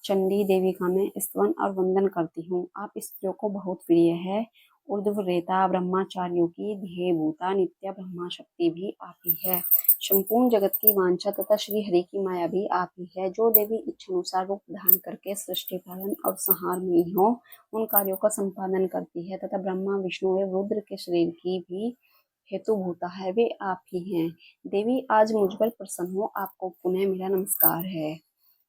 चंडी देवी का मैं स्तवन और वंदन करती हूँ। आप स्त्रियों को बहुत प्रिय है। ऊर्ध्वरेता ब्रह्मचारियों की ध्येयभूता नित्य ब्रह्मा शक्ति भी आप ही है। संपूर्ण जगत की वांछा तथा श्री हरि की माया भी आप ही है। जो देवी इच्छानुसार रूप धारण करके सृष्टि पालन और संहार में हो उन कार्यों का संपादन करती है तथा ब्रह्मा, विष्णु एवं रुद्र के शरीर की भी हेतुभूता है, वे आप ही हैं। देवी, आज मुझ पर प्रसन्न हो। आपको पुनः मेरा नमस्कार है।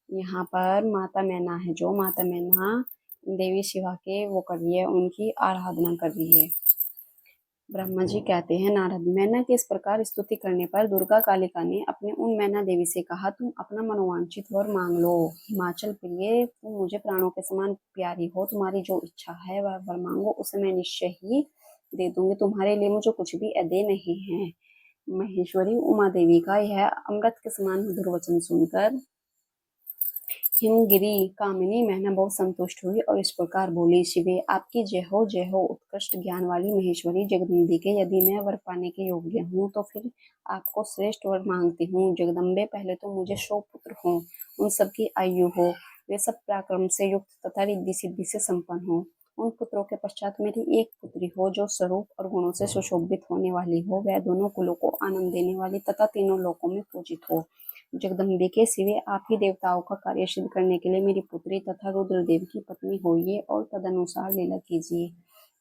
यहाँ पर माता मैना है, जो माता मैना देवी शिवा के वो कर रही है, उनकी आराधना कर रही है। ब्रह्मा जी कहते हैं, नारद, मैना की इस प्रकार स्तुति करने पर दुर्गा कालिका ने अपने उन मैना देवी से कहा, तुम अपना मनोवांछित वर मांग लो। हिमाचल प्रिय, तुम मुझे प्राणों के समान प्यारी हो। तुम्हारी जो इच्छा है वह वर मांगो, उसे मैं निश्चय ही दे दूंगी। तुम्हारे लिए मुझे कुछ भी अदे नहीं है। महेश्वरी उमा देवी का यह अमृत के समान मधुर वचन सुनकर हिमगिरी कामिनी मैना बहुत संतुष्ट हुई और इस प्रकार बोली, शिवे, आपकी जय हो उत्कृष्ट ज्ञान वाली महेश्वरी जगदम्बिके। यदि मैं वर पाने के योग्य हूँ तो फिर आपको श्रेष्ठ वर मांगती हूँ। जगदम्बे, पहले तो मुझे 100 पुत्र हो, उन सबकी आयु हो, वे सब पराक्रम से युक्त तथा रिद्धि सिद्धि से संपन्न हो। उन पुत्रों के पश्चात मेरी एक पुत्री हो जो स्वरूप और गुणों से सुशोभित होने वाली हो। वह दोनों कुलों को आनंद देने वाली तथा तीनों लोकों में पूजित हो। जगदम्बिके, शिवे, आप ही देवताओं का कार्य सिद्ध करने के लिए मेरी पुत्री तथा रुद्रदेव की पत्नी होइए और तदनुसार लीला कीजिए।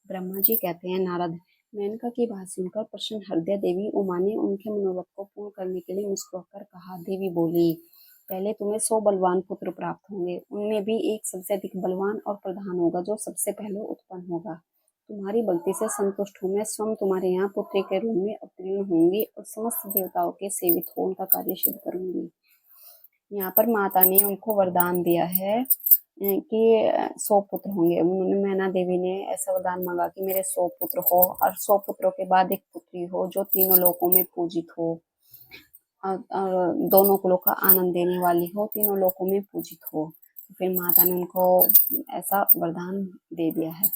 ब्रह्मा जी कहते हैं, नारद, मेनका की बात सुनकर प्रसन्न हृदय देवी उमा ने उनके मनोरथ को पूर्ण करने के लिए मुस्कुराकर कहा। देवी बोली, पहले तुम्हें 100 बलवान पुत्र प्राप्त होंगे, उनमें भी एक सबसे अधिक बलवान और प्रधान होगा जो सबसे पहले उत्पन्न होगा। तुम्हारी भक्ति से संतुष्ट हूँ मैं स्वयं तुम्हारे यहाँ पुत्री के रूप में अवतीर्ण होंगी और समस्त देवताओं के सेवित हो उनका कार्य सिद्ध करूंगी। यहाँ पर माता ने उनको वरदान दिया है कि 100 पुत्र होंगे। उन्होंने मैना देवी ने ऐसा वरदान मांगा कि मेरे 100 पुत्र हो और 100 पुत्रों के बाद एक पुत्री हो जो तीनों लोकों में पूजित हो और दोनों कुलों का आनंद देने वाली हो, तीनों लोकों में पूजित हो। तो फिर माता ने उनको ऐसा वरदान दे दिया है।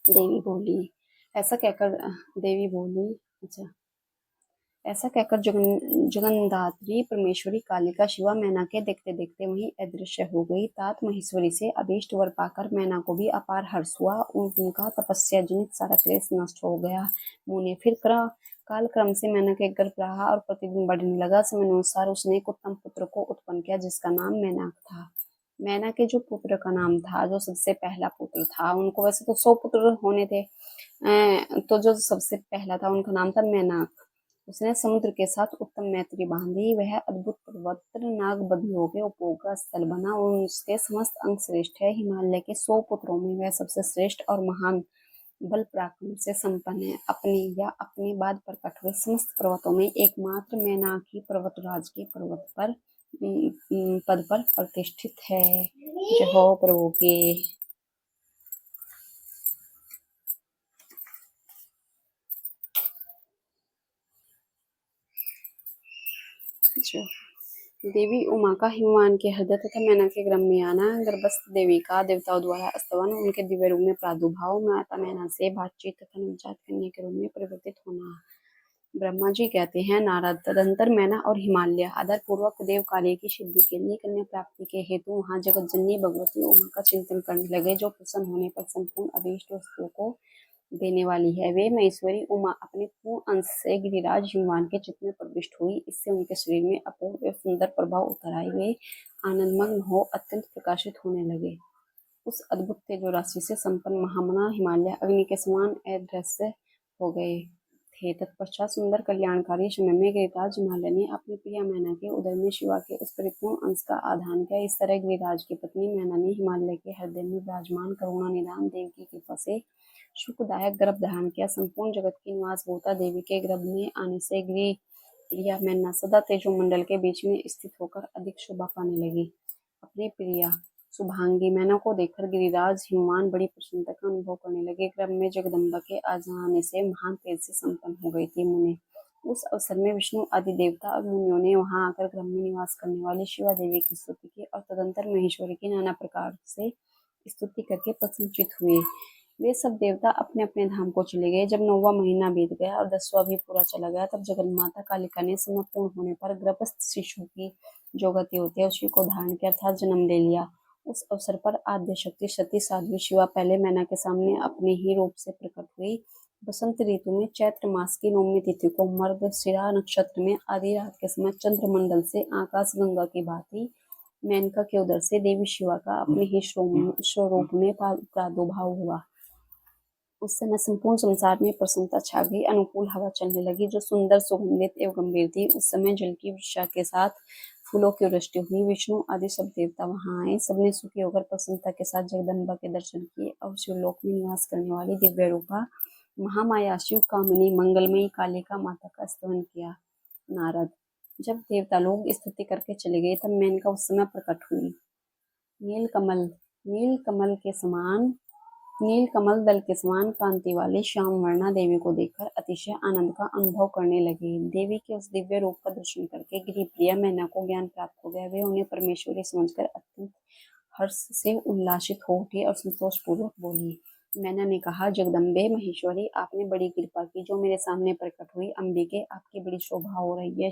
देवी बोली, ऐसा कहकर देवी बोली अच्छा ऐसा कहकर जगन्धात्री परमेश्वरी कालिका शिवा मैना के देखते देखते वहीं अदृश्य हो गई। तात महेश्वरी से अभीष्ट वर पाकर मैना को भी अपार हर्ष हुआ। उनका तपस्या जनित सारा क्लेश नष्ट हो गया। मुने फिर काल क्रम से मैना के गर्भ रहा और प्रतिदिन बढ़ने लगा। समयानुसार उसने एक उत्तम पुत्र को उत्पन्न किया जिसका नाम मैनाक था। मैना के जो पुत्र का नाम था, जो सबसे पहला पुत्र था, उनको वैसे तो 100 पुत्र होने थे, तो जो सबसे पहला था उनका नाम था मैनाक। उसने समुद्र के साथ उत्तम मैत्री बांधी। वह अद्भुत पर्वत नागबधियों के उपभोग का स्थल बना और उसके समस्त अंग श्रेष्ठ है। हिमालय के 100 पुत्रों में वह सबसे श्रेष्ठ और महान बल पराक्रम से संपन्न है। अपने या अपने बाद प्रकट हुए समस्त पर्वतों में एकमात्र मैनाकी पर्वतराज के पर्वत पर पद पर प्रतिष्ठित है। जय हो प्रभु के। देवी उमा का हिमवान के हृदय तथा मैना के ग्रह में आना, गर्भस्थ देवी का देवताओं द्वारा स्तवन, उनके दिव्य रूप में प्रादुर्भाव, माता मैना से बातचीत तथा नवजात कन्या के रूप में परिवर्तित होना। ब्रह्मा जी कहते हैं, नारद, तदंतर मैना और हिमालय आदर पूर्वक देव कार्य की सिद्धि के लिए कन्या प्राप्ति के हेतु वहां जगत जननी भगवती उमा का चिंतन करने लगे, जो प्रसन्न होने पर संपूर्ण अभीष्ट वस्तुओं को देने वाली है। वे महेश्वरी उमा अपने पूर्ण अंश से गिरिराज हिमवान के चित्त में प्रविष्ट हुई। इससे उनके शरीर में अपूर्व सुंदर प्रभाव उतर आए। वे आनंदमग्न हो अत्यंत प्रकाशित होने लगे। उस अद्भुत तेजो राशि से संपन्न महामना हिमालय अग्नि के समान अदृश्य हो गए थे। तत्पश्चात सुंदर कल्याणकारी समय में गिरिराज हिमालय ने अपनी प्रिया मैना के उदर में शिवा के उस परिपूर्ण अंश का आधान किया। इस तरह गिरिराज की पत्नी मैना ने हिमालय के हृदय में विराजमान करुणा निधान देव की कृपा से सुखदायक गर्भ धारण किया। संपूर्ण जगत की निवास भूता देवी के गर्भ में आने से प्रिया मैना सदा तेजोमंडल के बीच में स्थित होकर अधिक शोभा पाने लगी। अपनी प्रिया शुभांगी मैना को देखकर गिरिराज हिमवान बड़ी प्रसन्नता का अनुभव करने लगे। गर्भ में जगदम्बा के आ जाने से महान तेज से संपन्न हो गई थी। मुने उस अवसर में विष्णु आदि देवता और मुनियों ने वहां आकर ग्रह में निवास करने वाली शिवा देवी की स्तुति की और तदंतर महेश्वरी की नाना प्रकार से स्तुति करके प्रसन्नचित हुए। वे सब देवता अपने अपने धाम को चले गए। जब 9वां महीना बीत गया और 10वां भी पूरा चला गया, तब जगन्माता कालिका ने समय पूर्ण होने पर गर्भस्थ शिशु की जो गति होती है उसी को धारण किया अर्थात जन्म ले लिया। उस अवसर पर आद्य शक्ति सती साध्वी शिवा पहले मैना के सामने अपने ही रूप से प्रकट हुई। बसंत ऋतु में चैत्र मास की 9वीं तिथि को मृगशिरा नक्षत्र में आधी रात के समय चंद्रमंडल से आकाश गंगा की भांति मेनका के उदर से देवी शिवा का अपने ही स्वरूप में प्रादुर्भाव हुआ। उस समय संपूर्ण संसार में प्रसन्नता छा गई। अनुकूल हवा चलने लगी जो सुंदर सुगंधित एवं गंभीर थी। उस समय जल की वर्षा के साथ फूलों की वृष्टि हुई। विष्णु आदि सब देवता वहां आए। सबने सुखी होकर प्रसन्नता के साथ जगदम्बा के दर्शन किए और शिवलोक में निवास करने वाली दिव्य रूपा महामाया शिव कामिनी मंगलमयी कालिका माता का स्तवन किया। नारद, जब देवता लोग स्तुति करके चले गए तब मेनका उस समय प्रकट हुई। नील कमल दल के समान कांति वाली श्याम वर्णा देवी को देखकर अतिशय आनंद का अनुभव करने लगे। देवी के उस दिव्य रूप का दर्शन करके गिरिप्रिया मैना को ज्ञान प्राप्त हो गया। वे उन्हें परमेश्वरी समझकर अत्यंत हर्ष से उल्लासित हो उठी और संतोष पूर्वक बोली। मैना ने कहा, जगदम्बे महेश्वरी, आपने बड़ी कृपा की जो मेरे सामने प्रकट हुई। अंबिके, आपकी बड़ी शोभा हो रही है।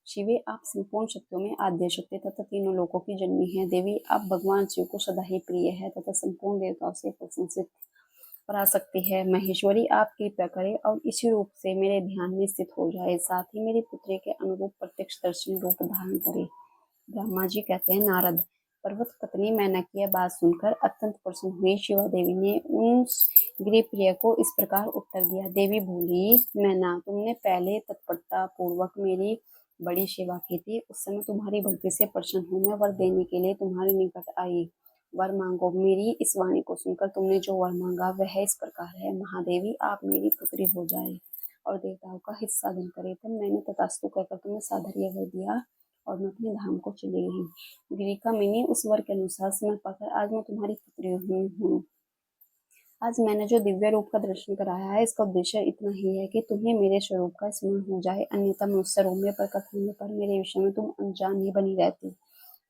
शिवे, आप संपूर्ण शक्तियों में आद्य शक्ति तथा तीनों लोकों की जननी है। देवी, आप भगवान शिव को सदा ही प्रिय है तथा संपूर्ण देवताओं से प्रशंसित पराशक्ति है। महेश्वरी, आप कृपा करें और इसी रूप से मेरे ध्यान में स्थित हो जाए, साथ ही मेरी पुत्री के अनुरूप प्रत्यक्ष दर्शन रूप धारण करे। ब्रह्मा जी कहते हैं, नारद, पर्वत पत्नी मैना की यह बात सुनकर अत्यंत प्रसन्न हुई। शिवा देवी ने उस गिरिप्रिय को इस प्रकार उत्तर दिया। देवी बोली, मैना, तुमने पहले तत्परता पूर्वक मेरी बड़ी सेवा की थी। उस समय तुम्हारी भक्ति से प्रसन्न हूँ। मैं वर देने के लिए तुम्हारे निकट आई। वर मांगो। मेरी इस वाणी को सुनकर तुमने जो वर मांगा वह इस प्रकार है। महादेवी, आप मेरी पुत्री हो जाए और देवताओं का हित साधन करे। तब मैंने तथास्तु कहकर तुम्हें सादर वर दिया और मैं अपने धाम को चली गई। गिरिका मिनी, उस वर के अनुसार समय पाकर आज मैं तुम्हारी पुत्री हुई हूँ। आज मैंने जो दिव्य रूप का दर्शन कराया है, इसका उद्देश्य इतना ही है कि तुम्हें मेरे स्वरूप का स्मरण हो जाए, अन्यथा मुझसे रोने पर, कथने पर मेरे विषय में तुम अनजान ही बनी रहती।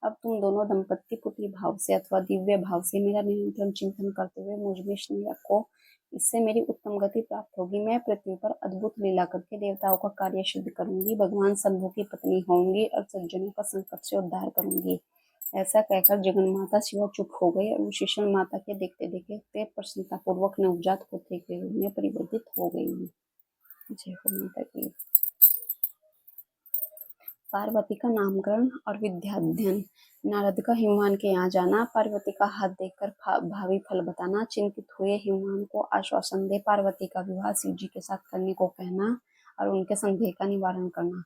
अब तुम दोनों दंपत्ति पुत्री भाव से अथवा दिव्य भाव से मेरा निरंतर चिंतन करते हुए मुझ में स्नेह रखो। इससे मेरी उत्तम गति प्राप्त होगी। मैं पृथ्वी पर अद्भुत लीला करके देवताओं का कार्य सिद्ध करूंगी, भगवान शंभु की पत्नी होंगी और सज्जनों का संकट से उद्धार करूंगी। ऐसा कहकर जगन्माता शिवा चुप हो गई और विशेषण माता के देखते देखते प्रसन्नता पूर्वक नवजात पुत्री के रूप में परिवर्तित हो गई। जय हो माता की। पार्वती का नामकरण और विद्याध्ययन। नारद का हिमवान के यहाँ जाना, पार्वती का हाथ देखकर भावी फल बताना, चिंतित हुए हिमवान को आश्वासन दे पार्वती का विवाह शिव जी के साथ करने को कहना और उनके संदेह का निवारण करना।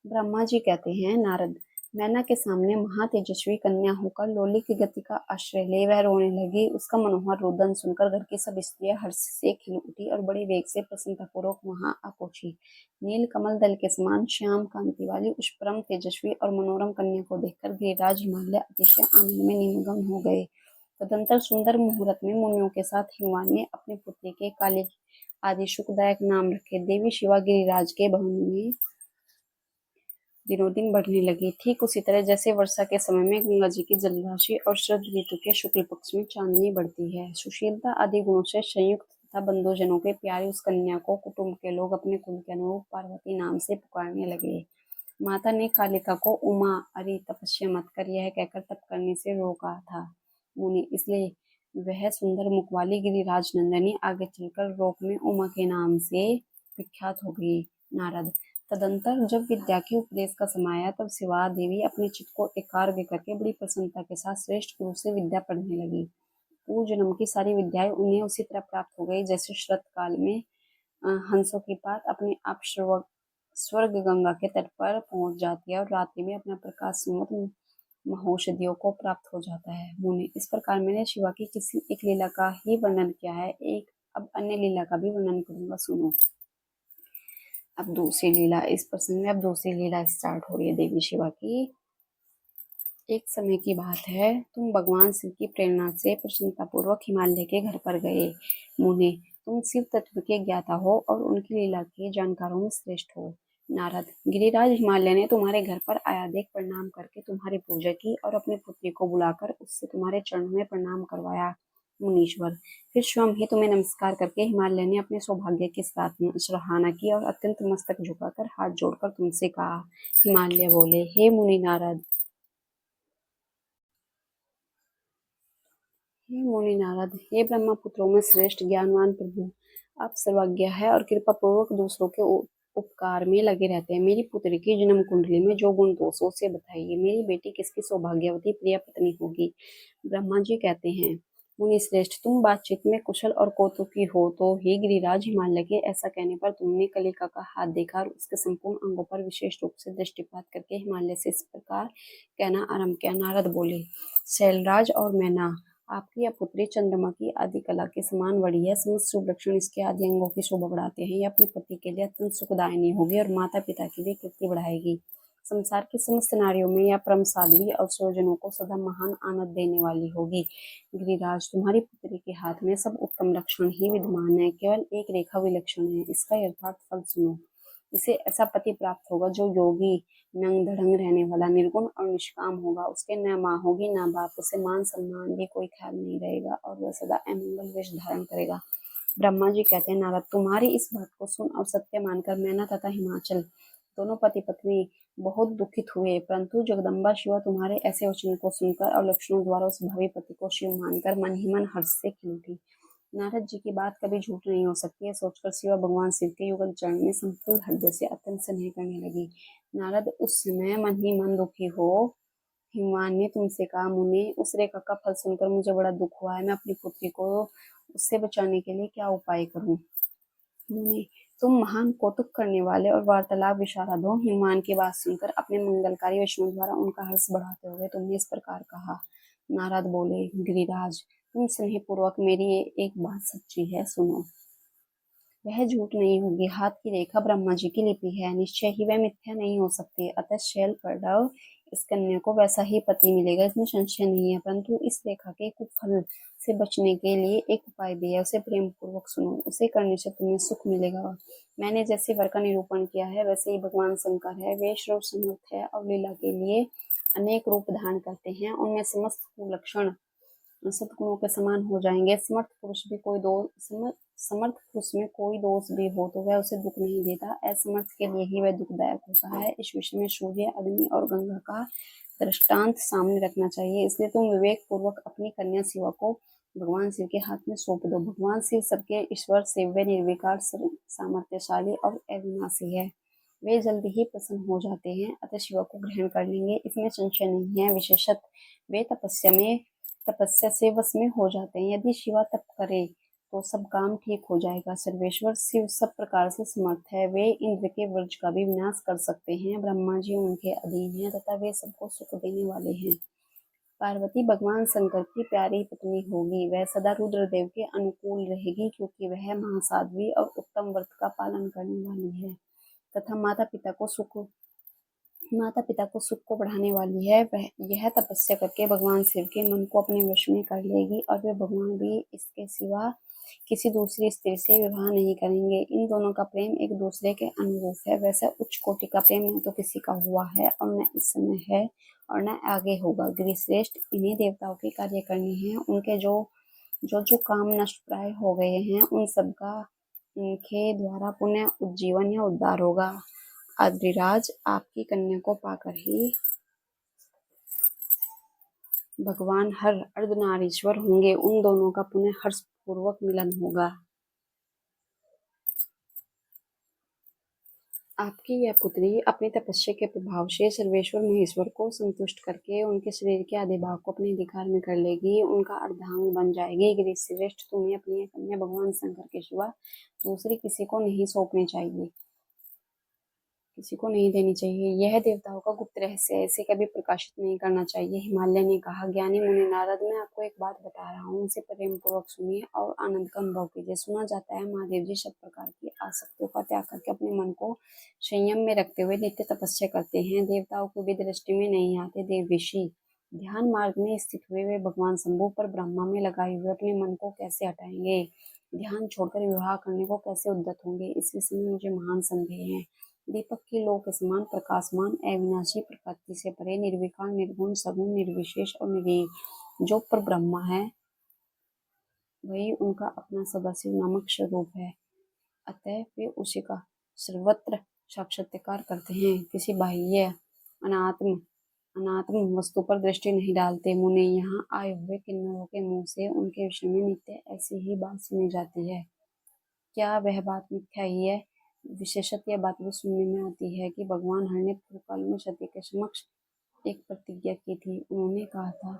ब्रह्मा जी कहते हैं, नारद, मैना के सामने महातेजस्वी कन्या होकर लोली की गति का आश्रय ले वह रोने लगी। उसका मनोहर रोदन सुनकर घर की सब स्त्रियां हर्ष से खिल उठी और बड़े वेग से प्रसन्नतापूर्वक वहां आ पहुंची। नील कमल दल के समान श्याम कांति वाली उस परम तेजस्वी और मनोरम कन्या को देखकर गिरिराज हिमालय अतिशय आनंद में निमग्न हो गए। तदंतर सुंदर मुहूर्त में मुनियों के साथ हिमवान ने अपने पुत्री के काली आदि सुखदायक नाम रखे। देवी शिवा गिरिराज के भवन में दिनों दिन बढ़ने लगी। ठीक उसी तरह जैसे वर्षा के समय में गंगा जी की जलराशि और शरद ऋतु के शुक्ल पक्ष में चांदनी बढ़ती है। सुशीलता आदि गुणों से संयुक्त तथा बंधुजनों के प्यारी उस कन्या को कुटुंब के लोग अपने कुल के अनुरूप पार्वती नाम से पुकारने लगे। माता ने कालिका को उमा, अरे तपस्या मत कर, यह कहकर तप करने से रोका था मुनि, इसलिए वह सुंदर मुख वाली गिरिराज नंदनी आगे चलकर लोक में उमा के नाम से विख्यात हो गई। नारद, तदंतर जब विद्या के उपदेश का समय आया, तब शिवा देवी अपने चित्त को एकाग्र करके बड़ी प्रसन्नता के साथ श्रेष्ठ गुरु से विद्या पढ़ने लगी। पूर्व जन्म की सारी विद्याएं उन्हें उसी तरह प्राप्त हो गई जैसे शरत काल में हंसों की पात अपने आप स्वर्ग गंगा के तट पर पहुंच जाती है और रात्रि में अपना प्रकाश सुमत महौषधियों को प्राप्त हो जाता है। मुनि, इस प्रकार मैंने शिवा की किसी एक लीला का ही वर्णन किया है, एक अब अन्य लीला का भी वर्णन करूंगा, सुनो। अब दूसरी लीला, इस प्रसंग में अब दूसरी लीला स्टार्ट हो रही है देवी शिवा की। एक समय की बात है, तुम भगवान शिव की प्रेरणा से प्रसन्नतापूर्वक हिमालय के घर पर गए। मुने, तुम शिव तत्व के ज्ञाता हो और उनकी लीला के जानकारों में श्रेष्ठ हो। नारद, गिरिराज हिमालय ने तुम्हारे घर पर आया देख प्रणाम करके तुम्हारी पूजा की और अपनी पुत्री को बुलाकर उससे तुम्हारे चरणों में प्रणाम करवाया। मुनीश्वर, फिर स्वयं ही तुम्हें नमस्कार करके हिमालय ने अपने सौभाग्य की सराहना की और अत्यंत मस्तक झुकाकर हाथ जोड़कर तुमसे कहा। हिमालय बोले, हे मुनि नारद, हे मुनि नारद, हे ब्रह्मा पुत्रों में श्रेष्ठ ज्ञानवान प्रभु, आप सर्वज्ञ है और कृपा पूर्वक दूसरों के उपकार में लगे रहते हैं। मेरी पुत्री की जन्म कुंडली में जो गुण दोषों से बताइए, मेरी बेटी किसकी सौभाग्यवती प्रिय पत्नी होगी। ब्रह्मा जी कहते हैं, मुनि श्रेष्ठ, तुम बातचीत में कुशल और कौतुकी हो तो ही गिरिराज हिमालय के ऐसा कहने पर तुमने कलिका का हाथ देखा और उसके संपूर्ण अंगों पर विशेष रूप से दृष्टिपात करके हिमालय से इस प्रकार कहना आरंभ किया। नारद बोले, शैलराज और मैना, आपकी यह पुत्री चंद्रमा की आदि कला के समान बड़ी है। समस्त शुभ लक्षण इसके आदि अंगों की शोभा बढ़ाते हैं। यह अपने पति के लिए अत्यंत सुखदायिनी होगी और माता पिता के लिए कीर्ति बढ़ाएगी। संसार की समस्त नारियों में यह परम साध्वी और स्वजनों को सदा महान आनंद देने वाली होगी। गिरिराज, तुम्हारी पुत्री के हाथ में सब उत्तम लक्षण ही विद्यमान है, केवल एक रेखा विलक्षण है। इसका यथार्थ फल सुनो। इसे ऐसा पति प्राप्त होगा जो योगी, नंग धड़ंग रहने वाला, निर्गुण और निष्काम होगा। उसके न माँ होगी न बाप, उसे मान सम्मान भी कोई ख्याल नहीं रहेगा और वह सदा अमंगल वेश धारण करेगा। ब्रह्मा जी कहते हैं, नारद, तुम्हारी इस बात को सुन और सत्य मानकर मैना तथा हिमाचल दोनों पति पत्नी बहुत दुखित हुए, परंतु जगदम्बा शिवा तुम्हारे ऐसे वचन को सुनकर और लक्षणों द्वारा उस भावी पति को शिव मानकर मन ही मन हर्ष से खिल उठी। नारद जी की बात कभी झूठ नहीं हो सकती है सोचकर शिवा भगवान शिव के युगल चरण में संपूर्ण हृदय से अत्यंत स्नेह करने लगी। नारद उस समय मन ही मन दुखी हो हिमवान ने तुमसे कहा, मुने, उस रेखा का फल सुनकर मुझे बड़ा दुख हुआ है। मैं अपनी पुत्री को उससे बचाने के लिए क्या उपाय करूं? मुने, तुम महान कौतुक करने वाले और वार्तालाप विशारद हो। हिमवान की बात सुनकर अपने मंगलकारी वचनों द्वारा उनका हर्ष बढ़ाते हुए तुमने इस प्रकार कहा। नारद बोले, गिरिराज, तुम स्नेहपूर्वक मेरी एक बात सच्ची है, सुनो। वह झूठ नहीं होगी। हाथ की रेखा ब्रह्मा जी की लिपि है, निश्चय ही वह मिथ्या नहीं हो सकती। अतः शैल पड़व इस कन्या को वैसा ही पति मिलेगा, इसमें संशय नहीं है। परंतु इस रेखा के कुफल से बचने के लिए एक उपाय भी है, उसे प्रेम पूर्वक सुनो। उसे करने से तुम्हें सुख मिलेगा। मैंने जैसे वर का निरूपण किया है, वैसे ही भगवान शंकर है। वे सर्व समर्थ है और लीला के लिए अनेक रूप धारण करते हैं। उनमें समस्त लक्षण सद्गुणों के समान हो जाएंगे। समर्थ पुरुष में कोई दोष भी हो तो वह उसे दुख नहीं देता। असमर्थ के लिए ही वह दुखदायक होता है। इस विषय में सूर्य, अग्नि और गंगा का दृष्टांत सामने रखना चाहिए। इसलिए तुम विवेक पूर्वक अपनी कन्या शिवा को भगवान शिव के हाथ में सौंप दो। भगवान शिव सबके ईश्वर, सेव्य, निर्विकार, सामर्थ्यशाली और अविनाशी है। वे जल्दी ही प्रसन्न हो जाते हैं, अतः शिवा को ग्रहण कर लेंगे, इसमें संशय नहीं है। विशेषत वे तपस्या से वश में हो जाते हैं। यदि शिवा तप करे तो सब काम ठीक हो जाएगा। सर्वेश्वर शिव सब प्रकार से समर्थ है। वे इंद्र के वज्र का भी विनाश कर सकते हैं। ब्रह्मा जी उनके अधीन हैं तथा वे सबको सुख देने वाले हैं। पार्वती भगवान शंकर की प्यारी पत्नी होगी। वह सदा रुद्रदेव के अनुकूल रहेगी, क्योंकि वह महासाध्वी और उत्तम व्रत का पालन करने वाली है तथा माता पिता को सुख को बढ़ाने वाली है। वह यह तपस्या करके भगवान शिव के मन को अपने वश में कर लेगी और वे भगवान भी इसके सिवा किसी दूसरी स्त्री से विवाह नहीं करेंगे। इन दोनों का प्रेम एक दूसरे के अनुरूप है। वैसे उच्च कोटि का प्रेम न तो किसी का हुआ है और न इस समय है और न आगे होगा। गिरिश्रेष्ठ, इन्हीं देवताओं के कार्य करने हैं। उनके जो काम नष्ट प्राय हो गए हैं, उन सबका इनके द्वारा पुनः उज्जीवन या उद्धार होगा। आद्रिराज, आपकी कन्या को पाकर ही भगवान हर अर्धनारीश्वर होंगे। उन दोनों का पुनः हर्ष पूर्वक मिलन होगा। आपकी यह पुत्री अपनी तपस्या के प्रभाव से सर्वेश्वर महेश्वर को संतुष्ट करके उनके शरीर के आधे भाग को अपने अधिकार में कर लेगी, उनका अर्धांग बन जाएगी। गिरिश्रेष्ठ, तुम्हें अपनी यह कन्या भगवान शंकर के सिवा दूसरी किसी को नहीं सौंपनी चाहिए, किसी को नहीं देनी चाहिए। यह देवताओं का गुप्त रहस्य है, इसे कभी प्रकाशित नहीं करना चाहिए। हिमालय ने कहा, ज्ञानी मुनि नारद, मैं आपको एक बात बता रहा हूँ, उसे प्रेम पूर्वक सुनिए और आनंद का अनुभव कीजिए। सुना जाता है महादेव जी सब प्रकार की आसक्तियों का त्याग करके अपने मन को संयम में रखते हुए नित्य तपस्या करते हैं। देवताओं को भी दृष्टि में नहीं आते। देव ऋषि ध्यान मार्ग में स्थित हुए वे भगवान शंभु पर ब्रह्मा में लगाए हुए अपने मन को कैसे हटाएंगे? ध्यान छोड़कर विवाह करने को कैसे उद्यत होंगे? इस विषय में मुझे महान संदेह है। दीपक की लौ के समान प्रकाशमान, अविनाशी, प्रकृति से परे, निर्विकार, निर्गुण, सगुण, निर्विशेष और निरीह जो पर ब्रह्मा है, वही उनका अपना सदाशिव नामक स्वरूप है। अतः वे उसी का सर्वत्र साक्षात्कार करते हैं, किसी बाह्य अनात्म वस्तु पर दृष्टि नहीं डालते। मुने, यहाँ आए हुए किन्नरों के मुंह से उनके विषय में नित्य ऐसी ही बात सुनी जाती है। क्या वह बात मिथ्या ही है? विशेषतः यह बात भी सुनने में आती है कि भगवान हर ने पूर्व काल में सती के समक्ष एक प्रतिज्ञा की थी। उन्होंने कहा था,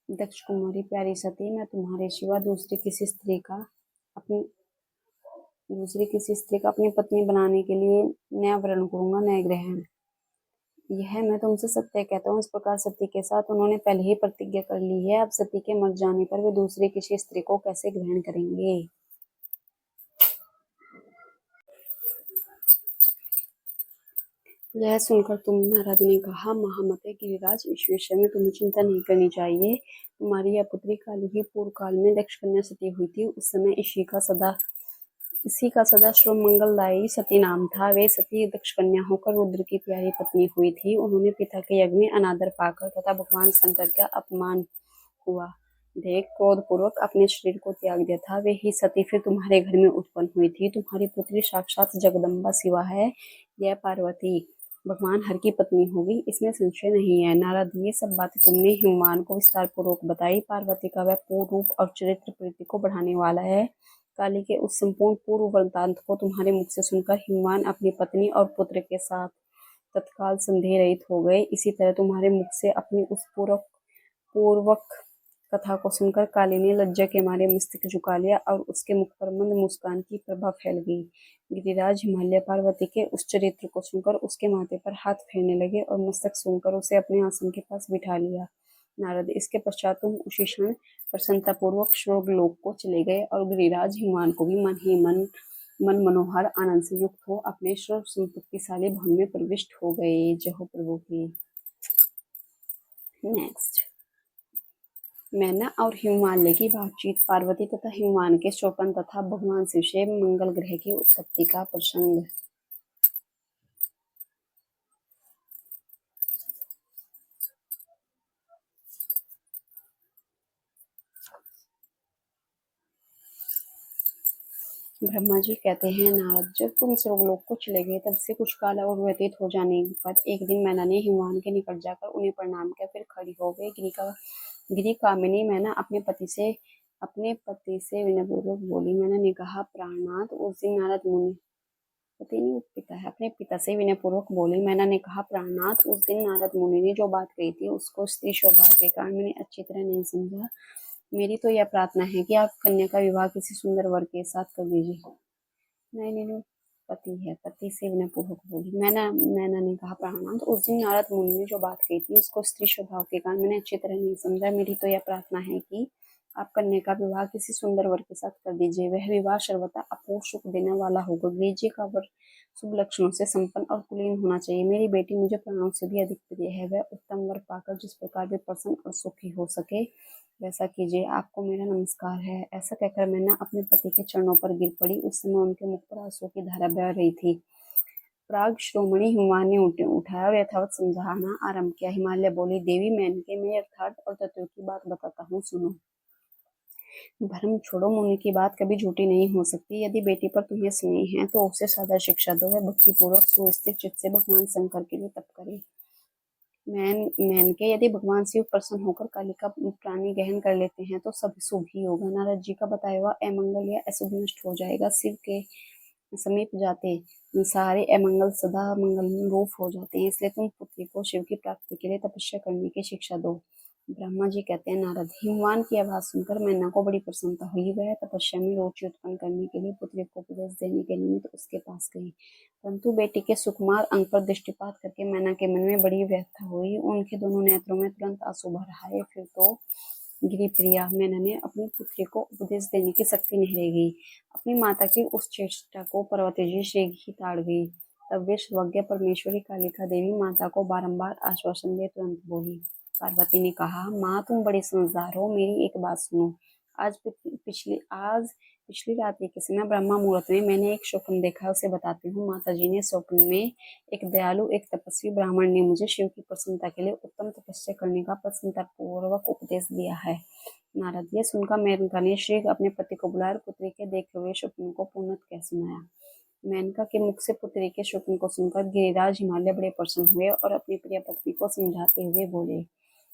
दक्ष कुमारी प्यारी सती, मैं तुम्हारे सिवा दूसरी किसी स्त्री का अपनी पत्नी बनाने के लिए न वरण करूंगा न ग्रहण। यह मैं तुमसे सत्य कहता हूँ। इस प्रकार सती के साथ उन्होंने पहले ही प्रतिज्ञा कर ली है। अब सती के मर जाने पर वे दूसरी किसी स्त्री को कैसे ग्रहण करेंगे? यह सुनकर तुम नारद ने कहा, महामते गिरिराज, इस विषय में तुम्हें चिंता नहीं करनी चाहिए। तुम्हारी यह पुत्री काल ही पूर्व काल में दक्ष कन्या सती हुई थी। उस समय इसी का सदा श्रव मंगलदायी सती नाम था। वे सती दक्ष कन्या होकर रुद्र की प्यारी पत्नी हुई थी। उन्होंने पिता के यज्ञ में अनादर पाकर तथा भगवान शंकर का अपमान हुआ देख क्रोध पूर्वक अपने शरीर को त्याग दिया था। वे ही सती फिर तुम्हारे घर में उत्पन्न हुई थी। तुम्हारी पुत्री साक्षात जगदम्बा शिवा है। यह पार्वती भगवान हर की पत्नी होगी, इसमें संशय नहीं है। नारद, ये सब बातें तुमने हिमवान को विस्तार पूर्वक बताई। पार्वती का वह पूर्ण रूप और चरित्र प्रीति को बढ़ाने वाला है। काली के उस संपूर्ण पूर्व वृत्तांत को तुम्हारे मुख से सुनकर हिमवान अपनी पत्नी और पुत्र के साथ तत्काल संदेह रहित हो गए। इसी तरह तुम्हारे मुख से अपनी उस पूर्वक कथा को सुनकर काली ने लज्जा के मारे मस्तक झुका लिया और उसके मुख पर मंद मुस्कान की प्रभा फैल गई। गिरिराज हिमालय पार्वती के उस चरित्र को सुनकर उसके माथे पर हाथ फेरने लगे और मस्तक सूंघकर उसे अपने आसन के पास बिठा लिया। नारद, इसके पश्चात तुम उसी क्षण प्रसन्नतापूर्वक स्वर्गलोक को चले गए और गिरिराज हिमान को भी मन ही मन मनोहर आनंद से युक्त हो अपने सर्व संपत्तिशाली भवन में प्रविष्ट हो गए। जय हो प्रभु की। नेक्स्ट, मैना और हिमालय की बातचीत। पार्वती तथा हिमान के शोकन तथा भगवान शिव से मंगल ग्रह की उत्पत्ति का प्रसंग। ब्रह्मा जी कहते हैं, नारद, जब तुम स्वर्गलोक को चले गए तब से कुछ काल और व्यतीत हो जाने पर एक दिन मैना ने हिमान के निकट जाकर उन्हें प्रणाम किया। फिर खड़ी हो गई। गिरी कामिनी मैना अपने पति से विनयपूर्वक बोली। मैना ने कहा, प्राणनाथ, उस दिन नारद मुनि पति नहीं पिता है अपने पिता से विनयपूर्वक बोली। मैना ने कहा, प्राणनाथ, उस दिन नारद मुनि ने जो बात कही थी उसको स्त्री स्वभाव के कारण मैंने अच्छी तरह नहीं समझा। मेरी तो यह प्रार्थना है कि आप कन्या का विवाह किसी सुंदर वर के साथ कर दीजिए। नहीं, पति से विनयपूर्वक बोली। मैना ने कहा, प्राणनाथ, उस दिन नारद मुनि ने जो बात कही थी उसको स्त्री स्वभाव के कारण मैंने अच्छी तरह नहीं समझा। मेरी तो यह प्रार्थना है कि आप कन्या का विवाह किसी सुंदर वर के साथ कर दीजिए। वह विवाह सर्वथा आपको सुख देने वाला होगा। लीजिए का वर शुभ लक्षणों से संपन्न और कुलीन होना चाहिए। मेरी बेटी मुझे प्राणों से भी अधिक प्रिय है। वह उत्तम वर पाकर जिस प्रकार भी प्रसन्न और सुखी हो सके वैसा कीजिए। आपको मेरा नमस्कार है। ऐसा कहकर मैंने अपने पति के चरणों पर गिर पड़ी। उस समय उनके मुख पर आंसुओं की धारा बह रही थी। प्राग श्रोमणी हिमान ने उठाया और यथावत समझाना आरंभ किया। हिमालय बोली, देवी, मैं यथार्थ और तत्व की बात बताता हूँ, सुनो। भ्रम छोड़ो, मुनि की बात कभी झूठी नहीं हो सकती। यदि बेटी पर तुम्हें स्नेह है तो उसे सादा शिक्षा दो। वह भक्ति पूर्वक सुस्थिर चित्त से भगवान शंकर के लिए तप करे। मैन के यदि भगवान शिव प्रसन्न होकर काली का प्राणी ग्रहण कर लेते हैं तो सब शुभ ही होगा। नारद जी का बताया हुआ अमंगल या अशुभ नष्ट हो जाएगा। शिव के समीप जाते सारे अमंगल सदा मंगल रूप हो जाते हैं। इसलिए तुम पुत्री को शिव की प्राप्ति के लिए तपस्या करने की शिक्षा दो। ब्रह्मा जी कहते हैं, नारद, हिमवान की आवाज सुनकर मैना को बड़ी प्रसन्नता हुई। वह तपस्या में रुचि उत्पन्न करने के लिए पुत्री को उपदेश देने के निमित्त उसके पास गई। परंतु बेटी के सुकुमार अंग पर दृष्टिपात करके मैना के मन में बड़ी व्यथा हुई। उनके दोनों नेत्रों में तुरंत आंसू भर आए। फिर तो गिरिप्रिया मैना ने अपनी पुत्री को उपदेश देने की शक्ति नहीं रह गई। अपनी माता की उस चेष्टा को पर्वत जी शीघ्र ही ताड़ गई। तब वे सर्वज्ञ परमेश्वरी कालिका देवी माता को बारंबार आश्वासन दे तुरंत बोली। पार्वती ने कहा, माँ, तुम बड़ी समझदार हो। मेरी एक बात सुनो। आज पिछली रात्रि के समय ब्रह्मा मुहूर्त में मैंने एक स्वप्न देखा, उसे बताती हूँ। माता जी ने स्वप्न में एक दयालु, एक तपस्वी ब्राह्मण ने मुझे शिव की प्रसन्नता के लिए उत्तम तपस्या करने का प्रसन्नतापूर्वक उपदेश दिया है। नारद, ये सुनकर मेनका ने शीघ्र अपने पति को बुलाकर पुत्री के देखे हुए स्वप्न को पूर्णतः कह सुनाया। मेनका के मुख से पुत्री के स्वप्न को सुनकर गिरिराज हिमालय बड़े प्रसन्न हुए और अपनी प्रिय पत्नी को समझाते हुए बोले।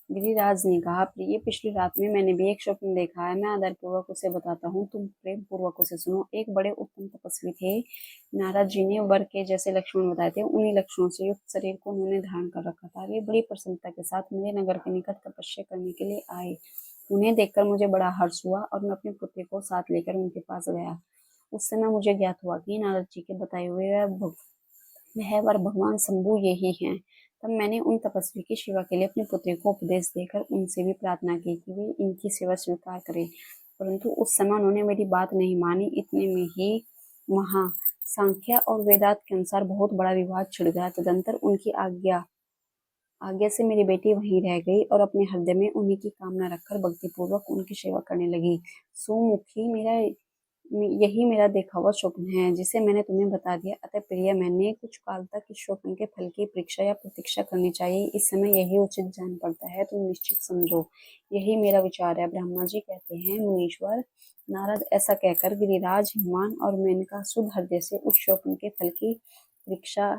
गिरिराज ने कहा, प्रिय, पिछली रात में मैंने भी एक स्वप्न देखा है। मैं आदरपूर्वक उसे बताता हूँ, तुम प्रेम पूर्वक उसे सुनो। एक बड़े उत्तम तपस्वी थे। नारद जी ने वर के जैसे लक्षण बताए थे। उन्हीं लक्षणों से युक्त शरीर को उन्होंने धारण कर रखा था। वे बड़ी प्रसन्नता के साथ मेरे नगर के निकट तपस्या करने के लिए आए। उन्हें देखकर मुझे बड़ा हर्ष हुआ और मैं अपनी पुत्री को साथ लेकर उनके पास गया। उस समय मुझे ज्ञात हुआ कि नारद जी के बताए हुए वह वर भगवान शंभु यही हैं। तब मैंने उन तपस्वी की सेवा के लिए अपनी पुत्री को उपदेश देकर उनसे भी प्रार्थना की कि वे इनकी सेवा स्वीकार करें। परंतु उस समय उन्होंने मेरी बात नहीं मानी। इतने में ही वहां सांख्य और वेदांत के अनुसार बहुत बड़ा विवाद छिड़ गया। तदंतर उनकी आज्ञा से मेरी बेटी वहीं रह गई और अपने हृदय में उन्हीं की कामना रखकर भक्तिपूर्वक उनकी सेवा करने लगी। सुमुखी, यही मेरा देखा हुआ स्वप्न है जिसे मैंने तुम्हें बता दिया। अतः प्रिय, मैंने कुछ काल तक इस स्वप्न के फल की परीक्षा या प्रतीक्षा करनी चाहिए। इस समय यही उचित जान पड़ता है। तुम निश्चित समझो, यही मेरा विचार है। ब्रह्मा जी कहते हैं, मुनीश्वर नारद, ऐसा कहकर गिरिराज हिमान और मेनका शुद्ध हृदय से उस स्वप्न के फल की परीक्षा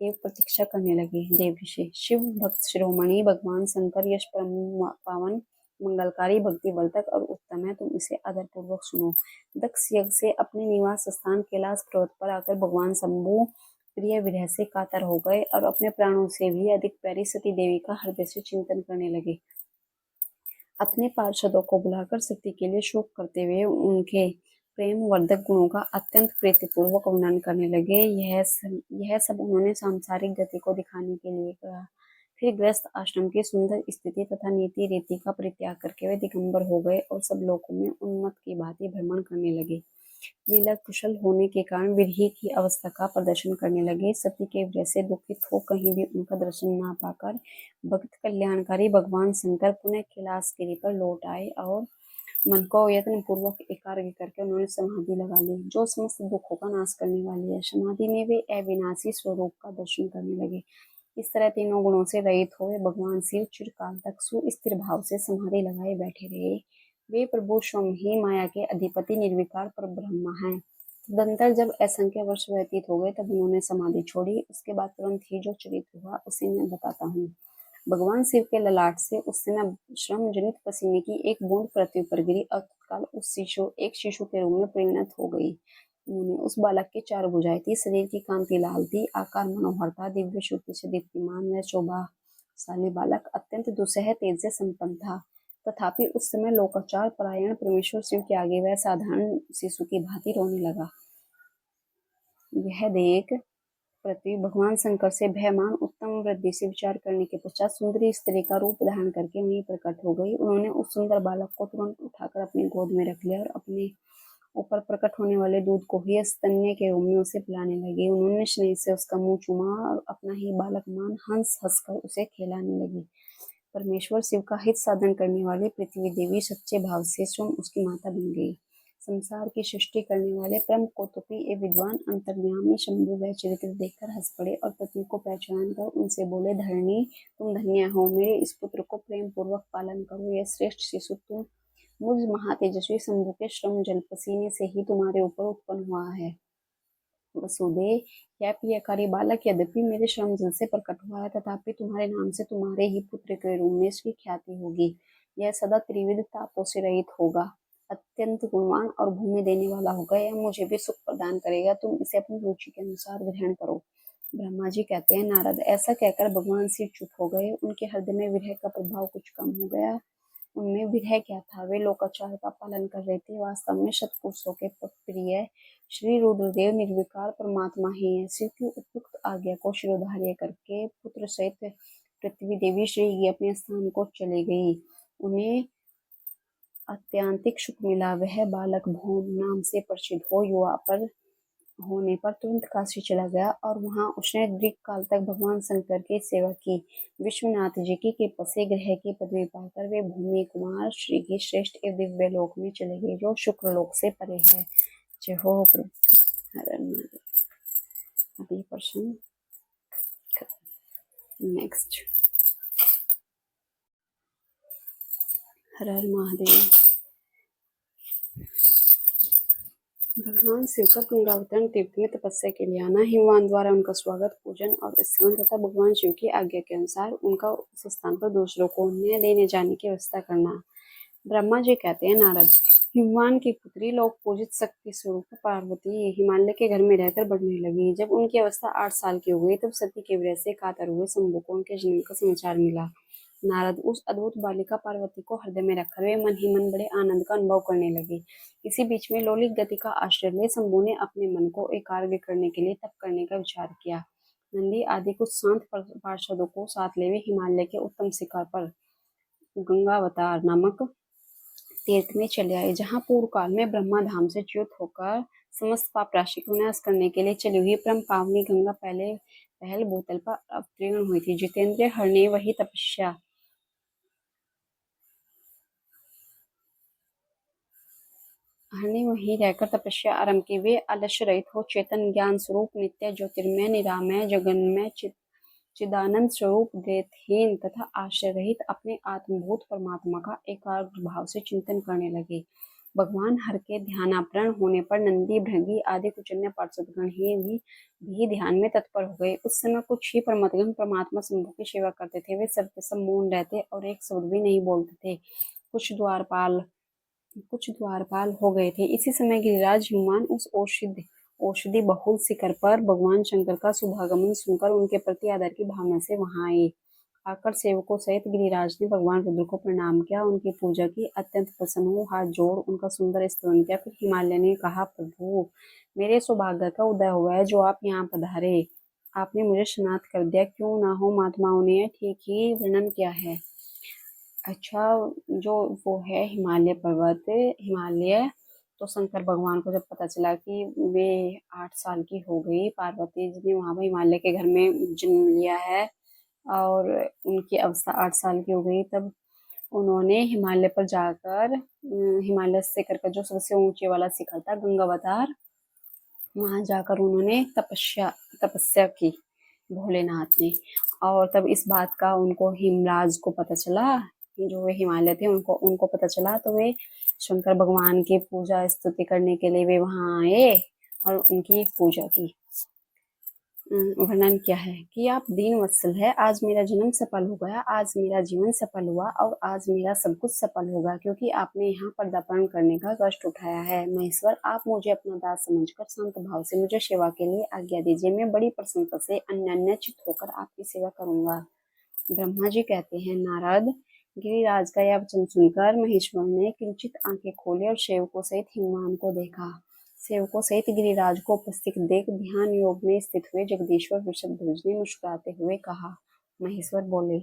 एवं प्रतीक्षा करने लगे। देवऋषि, शिव भक्त शिरोमणि भगवान शंकर यश परम पावन मंगलकारी भक्ति वर्धक और उत्तम है। तुम इसे आदरपूर्वक सुनो। दक्ष यज्ञ से अपने निवास स्थान कैलाश पर्वत पर आकर भगवान शंभु प्रिय विरह से कातर हो गए और अपने प्राणों से भी अधिक प्यारी सती देवी का हृदय से चिंतन करने लगे। अपने पार्षदों को बुलाकर सती के लिए शोक करते हुए उनके प्रेम वर्धक गुणों का अत्यंत प्रीतिपूर्वक वर्णन करने लगे। यह सब उन्होंने सांसारिक गति को दिखाने के लिए कहा। फिर गृहस्थ आश्रम की सुंदर स्थिति तथा नीति रीति का परित्याग करके वे दिगंबर हो गए और सब लोगों में उन्मत्त की भांति भ्रमण करने लगे। लीला कुशल होने के कारण विरही की अवस्था का प्रदर्शन करने लगे। सती के विरह से दुखित हो कहीं भी उनका दर्शन ना पाकर भक्त कल्याणकारी भगवान शंकर पुनः कैलाशगिरी पर लौट आए और मन को यत्न पूर्वक एकाग्र करके उन्होंने समाधि लगा ली, जो समस्त दुखों का नाश करने वाली है। समाधि में वे अविनाशी स्वरूप का दर्शन करने लगे। इस तरह तीनों गुणों से रहित हुए भगवान शिव चिरकाल तक सुस्थिर भाव से समाधि लगाए बैठे रहे। वे प्रभु स्वयं ही माया के अधिपति निर्विकार पर ब्रह्म हैं। तदंतर जब असंख्य वर्ष व्यतीत हो गए तब उन्होंने समाधि छोड़ी। उसके बाद तुरंत ही जो चरित्र हुआ उसे मैं बताता हूँ। भगवान शिव के ललाट से उस समय श्रम जनित पसीने की एक बूंद पृथ्वी पर गिरी और तत्काल एक शिशु के रूप में परिणत हो गई। उन्होंने उस बालक के चार भुजाएं थी, शरीर की कांति लाल थी, आकार मनोहर था, दिव्य श्रुति से दीप्तिमान व शोभाशाली बालक अत्यंत दुस्सह तेज से संपन्न था। तथापि उस समय लोकाचार परायण परमेश्वर शिव के आगे वह साधारण शिशु की भांति रोने लगा। यह देख पृथ्वी भगवान शंकर से भयमान उत्तम वृद्धि से विचार करने के पश्चात सुंदरी स्त्री का रूप धारण करके वहीं प्रकट हो गई। उन्होंने उस सुंदर बालक को तुरंत उठाकर अपनी गोद में रख लिया और अपने ऊपर प्रकट होने वाले दूध को ही स्तन्य के रूप में उसे पिलाने लगी। उन्होंने स्नेह से उसका मुंह चूमा और अपना ही बालक मान हंस हंसकर उसे खिलाने लगी। परमेश्वर शिव का हित साधन करने वाली पृथ्वी देवी सच्चे भाव से स्वयं उसकी माता बन गई। संसार की सृष्टि करने वाले परम कौतुकी एवं विद्वान अंतर्यामी शंभु वह चरित्र देखकर हंस पड़े और पृथ्वी को पहचान कर उनसे बोले, धरणी तुम धन्य हो, मेरे इस पुत्र को प्रेम पूर्वक पालन करो। यह श्रेष्ठ शिशु तुम मुझ महातेजस्वी शंभु के श्रम जल पसीने से ही तुम्हारे ऊपर उत्पन्न हुआ है। वसुदेव, यह प्रियकारी बालक यद्यपि मेरे श्रम जल से प्रकट हुआ है तथापि तुम्हारे नाम से तुम्हारे ही पुत्र के रूप में इसकी ख्याति होगी। यह सदा त्रिविध तापों से रहित होगा, अत्यंत गुणवान और भूमि देने वाला होगा। यह मुझे भी सुख प्रदान करेगा, तुम इसे अपनी रुचि के अनुसार ग्रहण करो। ब्रह्मा जी कहते हैं, नारद ऐसा कहकर भगवान शिव चुप हो गए। उनके हृदय में विरह का प्रभाव कुछ कम हो गया। उनमें विरह क्या था, वे लोकाचार का पालन कर रहे थे। वास्तव में शतपुरुषों के प्रिय श्री रुद्रदेव निर्विकार परमात्मा ही है। शिव की उपयुक्त आज्ञा को शिरोधार्य करके पुत्र सहित पृथ्वी देवी श्री अपने स्थान को चली गई। उन्हें अत्यंतिक सुख मिला। वह बालक भौम नाम से प्रसिद्ध हो युवा पर होने पर तुरंत काशी चला गया और वहां उसने दीर्घ काल तक भगवान शंकर की सेवा की। विश्वनाथ जी की कृपा से ग्रह की पदवी पाकर वे भूमि कुमार श्री की श्रेष्ठ एवं दिव्य लोक में चले गए, जो शुक्र लोक से परे है। जय हो प्रभु। हर महादेव। अभी प्रश्न नेक्स्ट। हर हर महादेव। भगवान शिव का गंगावतरण तीर्थ में तपस्या के लिए आना, हिमवान द्वारा उनका स्वागत, पूजन और स्मरण तथा भगवान शिव की आज्ञा के अनुसार उनका उस स्थान पर दूसरों को न्याय देने जाने की व्यवस्था करना। ब्रह्मा जी कहते हैं, नारद, हिमवान की पुत्री लोक पूजित शक्ति स्वरूप पार्वती हिमालय के घर में रहकर बढ़ने लगी। जब उनकी अवस्था 8 साल की हो गई तब सती के विरह से कातर हुए शंभु को उनके जन्म का समाचार मिला। नारद उस अद्भुत बालिका पार्वती को हृदय में रखकर वे मन ही मन बड़े आनंद का अनुभव करने लगे। इसी बीच में लौलिक गति का आश्रय ले शंभु ने अपने मन को एकाग्र करने के लिए तप करने का विचार किया। नंदी आदि कुछ शांत पार्षदों को साथ ले वे हिमालय के उत्तम शिखर पर गंगावतार नामक तीर्थ में चले आए, जहाँ पूर्व काल में ब्रह्मा धाम से च्युत होकर समस्त पाप राशि को नाश करने के लिए चली हुई परम पावनी गंगा पहल भूतल पर अवतीर्ण हुई थी। जितेंद्र हरने वहीं रहकर तपस्या आरंभ की। वे आलस्य रहित हो चेतन ज्ञान स्वरूप नित्य ज्योतिर्मय निरामय जगन्मय चिदानंद स्वरूप देहहीन तथा आश्रय रहित अपने आत्मभूत परमात्मा का एकाग्र भाव से चिंतन करने लगे। भगवान हर के ध्यानापरण होने पर नंदी, भृंगी आदि कुछ अन्य पार्षदगण भी ध्यान में तत्पर हो गए। उस समय कुछ ही परमतगण परमात्मा शंभु की सेवा करते थे। वे सब मौन रहते और एक शब्द भी नहीं बोलते थे। कुछ द्वारपाल हो गए थे। इसी समय गिरिराज हिमवान उस औषधि बहुल शिखर पर भगवान शंकर का शुभागमन सुनकर उनके प्रति आदर की भावना से वहां आए। आकर सेवकों सहित गिरिराज ने भगवान रुद्र को प्रणाम किया, उनकी पूजा की। अत्यंत प्रसन्न हो हाथ जोड़ उनका सुंदर स्तवन किया। फिर हिमालय ने कहा, प्रभु, मेरे सौभाग्य का उदय हुआ है जो आप यहाँ पधारे। आपने मुझे स्नात कर दिया, क्यों ना हो। महात्माओं ने ठीक ही वर्णन किया है। अच्छा, जो वो है हिमालय पर्वत, हिमालय, तो शंकर भगवान को जब पता चला कि वे 8 साल की हो गई, पार्वती जी ने वहां पर हिमालय के घर में जन्म लिया है और उनकी अवस्था 8 साल की हो गई, तब उन्होंने हिमालय पर जाकर हिमालय शिखर का जो सबसे ऊंचे वाला शिखर था गंगावतार, वहां जाकर उन्होंने तपस्या की भोलेनाथ ने। और तब इस बात का उनको हिमराज को पता चला, जो वे हिमालय थे उनको उनको पता चला, तो वे शंकर भगवान की पूजा स्तुति करने के लिए वे वहां आए और उनकी पूजा की। वर्णन क्या है कि आप दीन वत्सल है, आज मेरा जन्म सफल हो गया, आज मेरा जीवन सफल हुआ और आज मेरा सब कुछ सफल होगा, क्योंकि आपने यहाँ पर दापरण करने का कष्ट उठाया है। महेश्वर, आप मुझे अपना दास समझकर शांत भाव से मुझे सेवा के लिए आज्ञा दीजिए। मैं बड़ी प्रसन्नता से अन्योन्यचित होकर आपकी सेवा करूंगा। ब्रह्मा जी कहते हैं, नारद, गिरिराज का यह वचन सुनकर महेश्वर ने किंचित आंखें खोली और सेवकों सहित हिमवान को देखा। सेवकों सहित गिरिराज को उपस्थित देख ध्यान योग में स्थित हुए जगदीश्वर वृषभध्वज ने मुस्कुराते हुए कहा। महेश्वर बोले,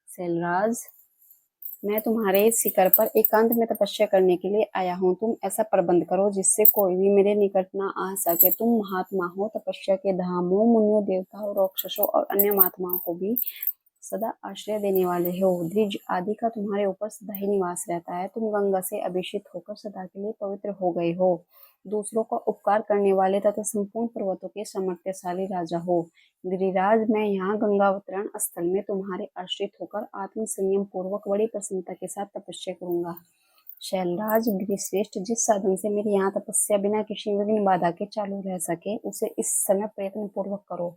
शैलराज, मैं तुम्हारे शिखर पर एकांत में तपस्या करने के लिए आया हूँ। तुम ऐसा प्रबंध करो जिससे कोई भी मेरे निकट न आ सके। तुम महात्मा हो, तपस्या के धामों, मुनियों, देवताओं, राक्षसों और अन्य महात्माओं को भी सदा आश्रय देने वाले हो। द्विज आदि का तुम्हारे ऊपर सदा ही निवास रहता है। तुम गंगा से अभिषिक्त होकर सदा के लिए पवित्र हो गए हो। दूसरों का उपकार करने वाले तथा संपूर्ण पर्वतों के सामर्थ्यशाली राजा हो। गिरिराज, मैं यहाँ गंगावतरण स्थल में तुम्हारे आश्रित होकर आत्म संयम पूर्वक बड़ी प्रसन्नता के साथ तपस्या करूंगा। शैलराज, गिरिश्रेष्ठ, जिस साधन से मेरी यहाँ तपस्या बिना किसी विघ्न बाधा के चालू रह सके, उसे इस समय प्रयत्न पूर्वक करो।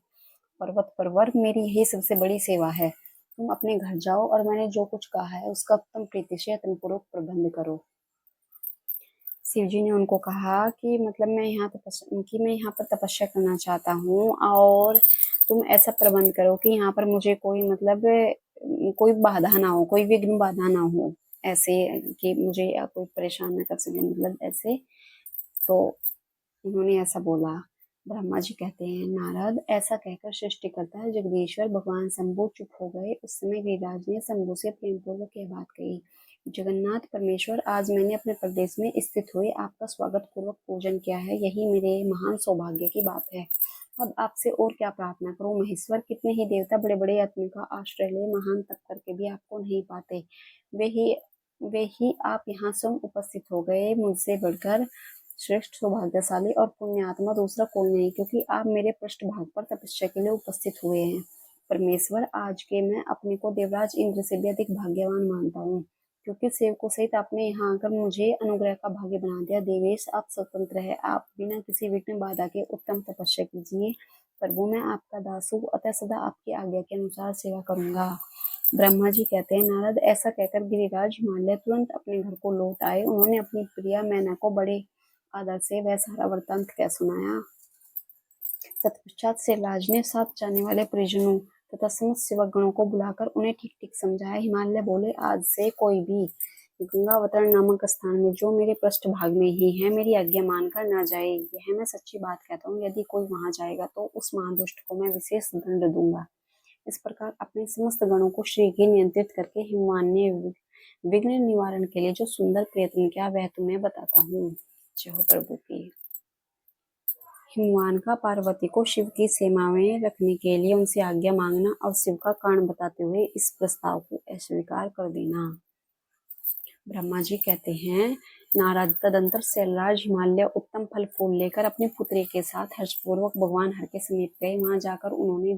पर्वत परवर, मेरी यही सबसे बड़ी सेवा है। तुम अपने घर जाओ और मैंने जो कुछ कहा है उसका उत्तम प्रीति से यत्नपूर्वक प्रबंध करो। शिव जी ने उनको कहा कि मतलब मैं यहाँ पर तपस्या करना चाहता हूँ और तुम ऐसा प्रबंध करो कि यहाँ पर मुझे कोई मतलब कोई बाधा ना हो, कोई विघ्न बाधा ना हो, ऐसे कि मुझे कोई परेशान ना कर सके, मतलब ऐसे। तो उन्होंने ऐसा बोला। ब्रह्मा जी कहते हैं, नारद, ऐसा कहकर सृष्टिकर्ता जगदीश्वर भगवान शंभु चुप हो गए। उस समय गिरिराज ने शंभु से प्रेम पूर्वक यह बात कही। जगन्नाथ परमेश्वर, आज मैंने अपने प्रदेश में स्थित हुए आपका स्वागत पूर्वक पूजन किया है, यही मेरे महान सौभाग्य की बात है। अब आपसे और क्या प्रार्थना करूं महेश्वर। कितने ही देवता बड़े बड़े आत्मा का आश्रय ले महान तप करके भी आपको नहीं पाते। वे ही आप यहाँ स्वयं उपस्थित हो गए। मुझसे बढ़कर श्रेष्ठ, सौभाग्यशाली और पुण्यात्मा दूसरा कोई नहीं, क्योंकि आप मेरे पृष्ठभाग पर तपस्या के लिए उपस्थित हुए हैं। परमेश्वर, आज के मैं अपने को देवराज इंद्र से भी अधिक भाग्यवान मानता हूँ, क्योंकि सेवकों सहित आपने यहाँ आकर मुझे अनुग्रह का भाग्य बना दिया। देवेश, आप स्वतंत्र है, आप बिना किसी विघ्न बाधा के उत्तम तपस्या कीजिए। प्रभु, मैं आपका दास हूँ, अतः सदा आपकी आज्ञा के अनुसार सेवा करूंगा। ब्रह्मा जी कहते हैं, नारद, ऐसा कहकर गिरिराज हिमालय तुरंत अपने घर को लौट आए। उन्होंने अपनी प्रिया मैना को बड़े आदर से वह सारा वृत्तांत कह सुनाया। तत्पश्चात शैलराज ने साथ जाने वाले परिजनों तथा समस्त सेवक गणों को बुलाकर उन्हें ठीक ठीक समझाया। हिमालय बोले, आज से कोई भी गंगावतरण नामक स्थान में जो मेरे पृष्ठभाग में ही है, मेरी आज्ञा मानकर न जाए। यह मैं सच्ची बात कहता हूँ। यदि कोई वहां जाएगा तो उस महादुष्ट को मैं विशेष दंड दूंगा। इस प्रकार अपने समस्त गणों को श्री की नियंत्रित करके हिमवान ने विघ्न निवारण के लिए जो सुंदर प्रयत्न किया वह तुम्हें बताता हूँ। जय हो प्रभु की। हिमवान का पार्वती को शिव की सेवा में रखने के लिए उनसे आज्ञा मांगना और शिव का कारण बताते हुए इस प्रस्ताव को अस्वीकार कर देना। ब्रह्मा जी कहते हैं, नारद, तदंतर शैलराज हिमालय उत्तम फल फूल लेकर अपनी पुत्री के साथ हर्षपूर्वक भगवान हर के समीप गए। वहां जाकर उन्होंने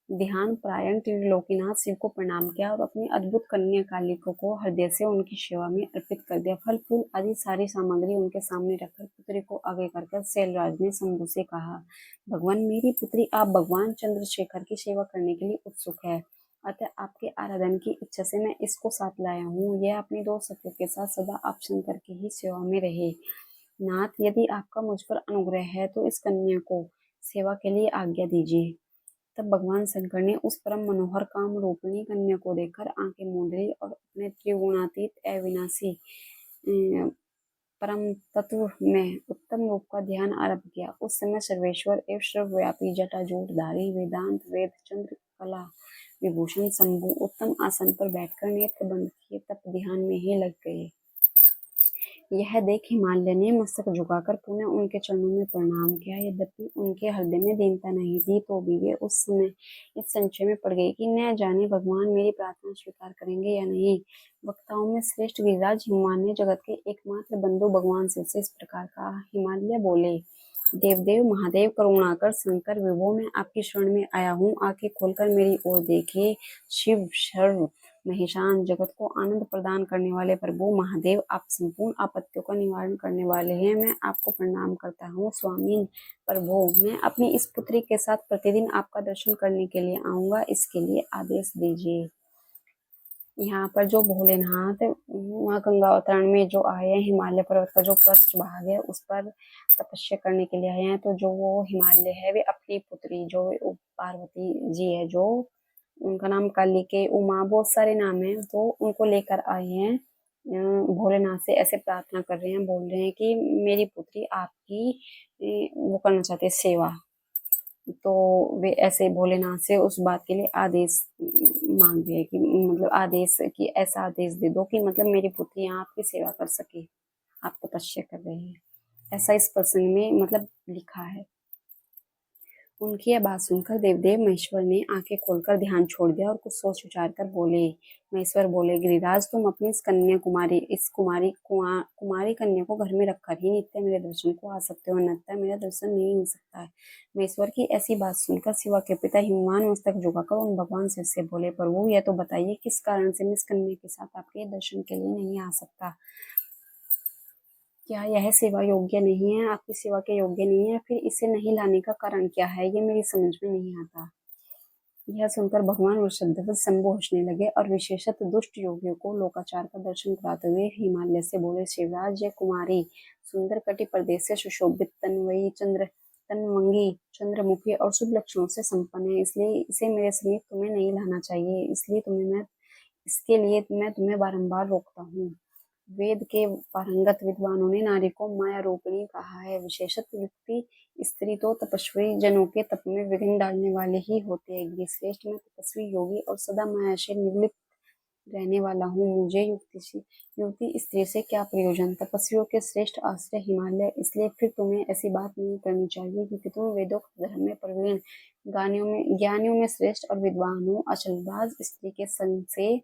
ध्यान प्रायण त्रिलोकीनाथ शिव को प्रणाम किया और अपनी अद्भुत कन्या कालिका को हृदय से उनकी सेवा में अर्पित कर दिया। फल फूल आदि सारी सामग्री उनके सामने रखकर पुत्री को आगे कर शैलराज ने शंभु से कहा, भगवान, मेरी पुत्री आप भगवान चंद्रशेखर की सेवा करने के लिए उत्सुक है, अतः आपके आराधन की इच्छा से मैं इसको साथ लाया हूँ। यह अपनी 2 सखियों के साथ सदा आप शंकर की ही सेवा में रहे। नाथ, यदि आपका मुझ पर अनुग्रह है तो इस कन्या को सेवा के लिए आज्ञा दीजिए। तब भगवान शंकर ने उस परम मनोहर काम रूपिणी कन्या को देखकर आंखें मूंद ली और अपने त्रिगुणातीत अविनाशी परम तत्व में उत्तम रूप का ध्यान आरंभ किया। उस समय सर्वेश्वर एवं सर्वव्यापी जटाजूटधारी वेदांत वेद चंद्र कला विभूषण शंभु उत्तम आसन पर बैठकर नेत्र बंद किए तप ध्यान में ही लग गए। यह देख हिमालय ने मस्तक झुकाकर पुनः उनके चरणों में प्रणाम किया। यद्यपि उनके हृदय में दीनता नहीं थी तो भी वे उस समय इस संशय में पड़ गए कि न जाने भगवान मेरी प्रार्थना स्वीकार करेंगे या नहीं। वक्ताओं में श्रेष्ठ गिरिराज हिमालय जगत के एकमात्र बंधु भगवान शिव से इस प्रकार कहा। हिमालय बोले, देवदेव महादेव करुणाकर शंकर विभो, मैं आपकी शरण में आया हूँ, आंखें खोलकर मेरी ओर देखिए। शिव सर्व महिषान जगत को आनंद प्रदान करने वाले प्रभु महादेव, आप संपूर्ण आपत्तियों का निवारण करने वाले हैं। मैं आपको प्रणाम करता हूँ। स्वामी प्रभु, मैं अपनी इस पुत्री के साथ प्रतिदिन आपका दर्शन करने के लिए आऊंगा, इसके लिए आदेश दीजिए। यहाँ पर जो भोलेनाथ वहाँ गंगा अवतरण में जो आए हैं, हिमालय पर्वत का जो पृष्ठ भाग है उस पर तपस्या करने के लिए आए हैं। तो जो वो हिमालय है वे अपनी पुत्री जो पार्वती जी है, जो उनका नाम कालिके उमा बहुत सारे नाम है, तो उनको लेकर आए हैं। भोलेनाथ से ऐसे प्रार्थना कर रहे हैं, बोल रहे हैं कि मेरी पुत्री आपकी वो करना चाहते हैं सेवा। तो वे ऐसे भोलेनाथ से उस बात के लिए आदेश मांग रहे हैं कि मतलब आदेश कि ऐसा आदेश दे दो कि मतलब मेरी पुत्री यहाँ आपकी सेवा कर सके, आप तपस्या कर रहे हैं, ऐसा इस प्रसंग में मतलब लिखा है। उनकी यह बात सुनकर देवदेव महेश्वर ने आंखें खोलकर ध्यान छोड़ दिया और कुछ सोच विचार कर बोले। महेश्वर बोले, गिरिराज, तुम अपनी इस कुमारी कन्या को घर में रखकर ही नित्य मेरे दर्शन को आ सकते हो, अन्यथा मेरा दर्शन नहीं हो सकता है। महेश्वर की ऐसी बात सुनकर शिवा के पिता हिमवान मस्तक झुकाकर उन भगवान शिव से बोले, प्रभु, यह तो बताइए किस कारण से मैं इस कन्या के साथ आपके दर्शन के लिए नहीं आ सकता। क्या यह सेवा योग्य नहीं है, आपकी सेवा के योग्य नहीं है? फिर इसे नहीं लाने का कारण क्या है, ये मेरी समझ में नहीं आता। यह सुनकर भगवान वृषभध्वज शंभु हंसने लगे और विशेषतः दुष्ट योगियों को लोकाचार का दर्शन कराते हुए हिमालय से बोले, शिवराज, यह कुमारी सुंदर कटि प्रदेश से सुशोभित तन्वयी तनवंगी चंद्रमुखी और शुभ लक्षणों से संपन्न है, इसलिए इसे मेरे समीप तुम्हें नहीं लाना चाहिए। इसके लिए मैं तुम्हें बारंबार रोकता हूँ। वेद के पारंगत विद्वानों ने नारी को माया रूपिणी कहा है। विशेषत युक्ति स्त्री तो तपस्वी जनों के तप में विघ्न डालने वाले ही होते हैं। गिरिश्रेष्ठ, मैं तपस्वी योगी और सदा माया से निर्लिप्त रहने वाला हूँ, मुझे युक्ति स्त्री से क्या प्रयोजन। तपस्वियों के श्रेष्ठ आश्रय हिमालय, इसलिए फिर तुम्हें ऐसी बात नहीं करनी चाहिए क्योंकि तुम वेदोक्त धर्म में प्रवीण, ज्ञानियों में श्रेष्ठ और विद्वान हो। अचलबाज स्त्री के संग से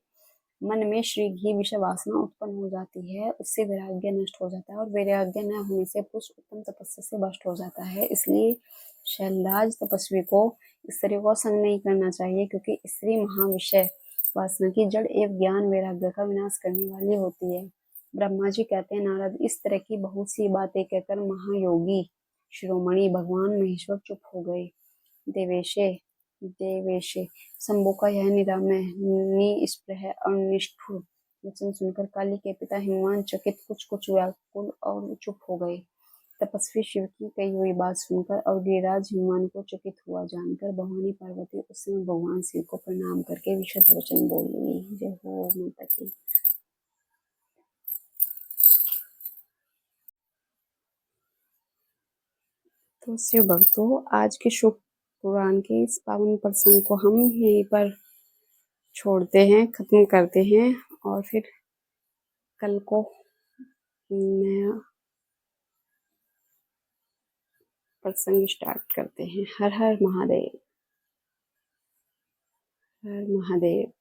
मन में श्री घी विषय वासना उत्पन्न हो जाती है, उससे वैराग्य नष्ट हो जाता है और वैराग्य न होने से पुरुष उत्तम तपस्या से भ्रष्ट हो जाता है। इसलिए शैलराज, तपस्वी को स्त्रियों को संग नहीं करना चाहिए क्योंकि स्त्री महाविषय वासना की जड़ एवं ज्ञान वैराग्य का विनाश करने वाली होती है। ब्रह्मा जी कहते हैं, नारद, इस तरह की बहुत सी बातें कहकर महायोगी शिरोमणि भगवान महेश्वर चुप हो गए। देवेशे शंभु का यह निरामय निस्पृह और निष्ठुर वचन सुनकर काली के पिता हिमवान चकित कुछ व्याकुल और चुप हो गए। तपस्वी शिव की कही हुई बात सुनकर और गिरिराज हिमवान को चकित हुआ जानकर भवानी पार्वती उस समय भगवान शिव को प्रणाम करके विशद वचन बोली। जय हो माता की। तो शिव भक्तों, आज के शुभ पुराण के इस पावन प्रसंग को हम यहीं पर छोड़ते हैं, खत्म करते हैं और फिर कल को नया प्रसंग स्टार्ट करते हैं। हर हर महादेव, हर महादेव।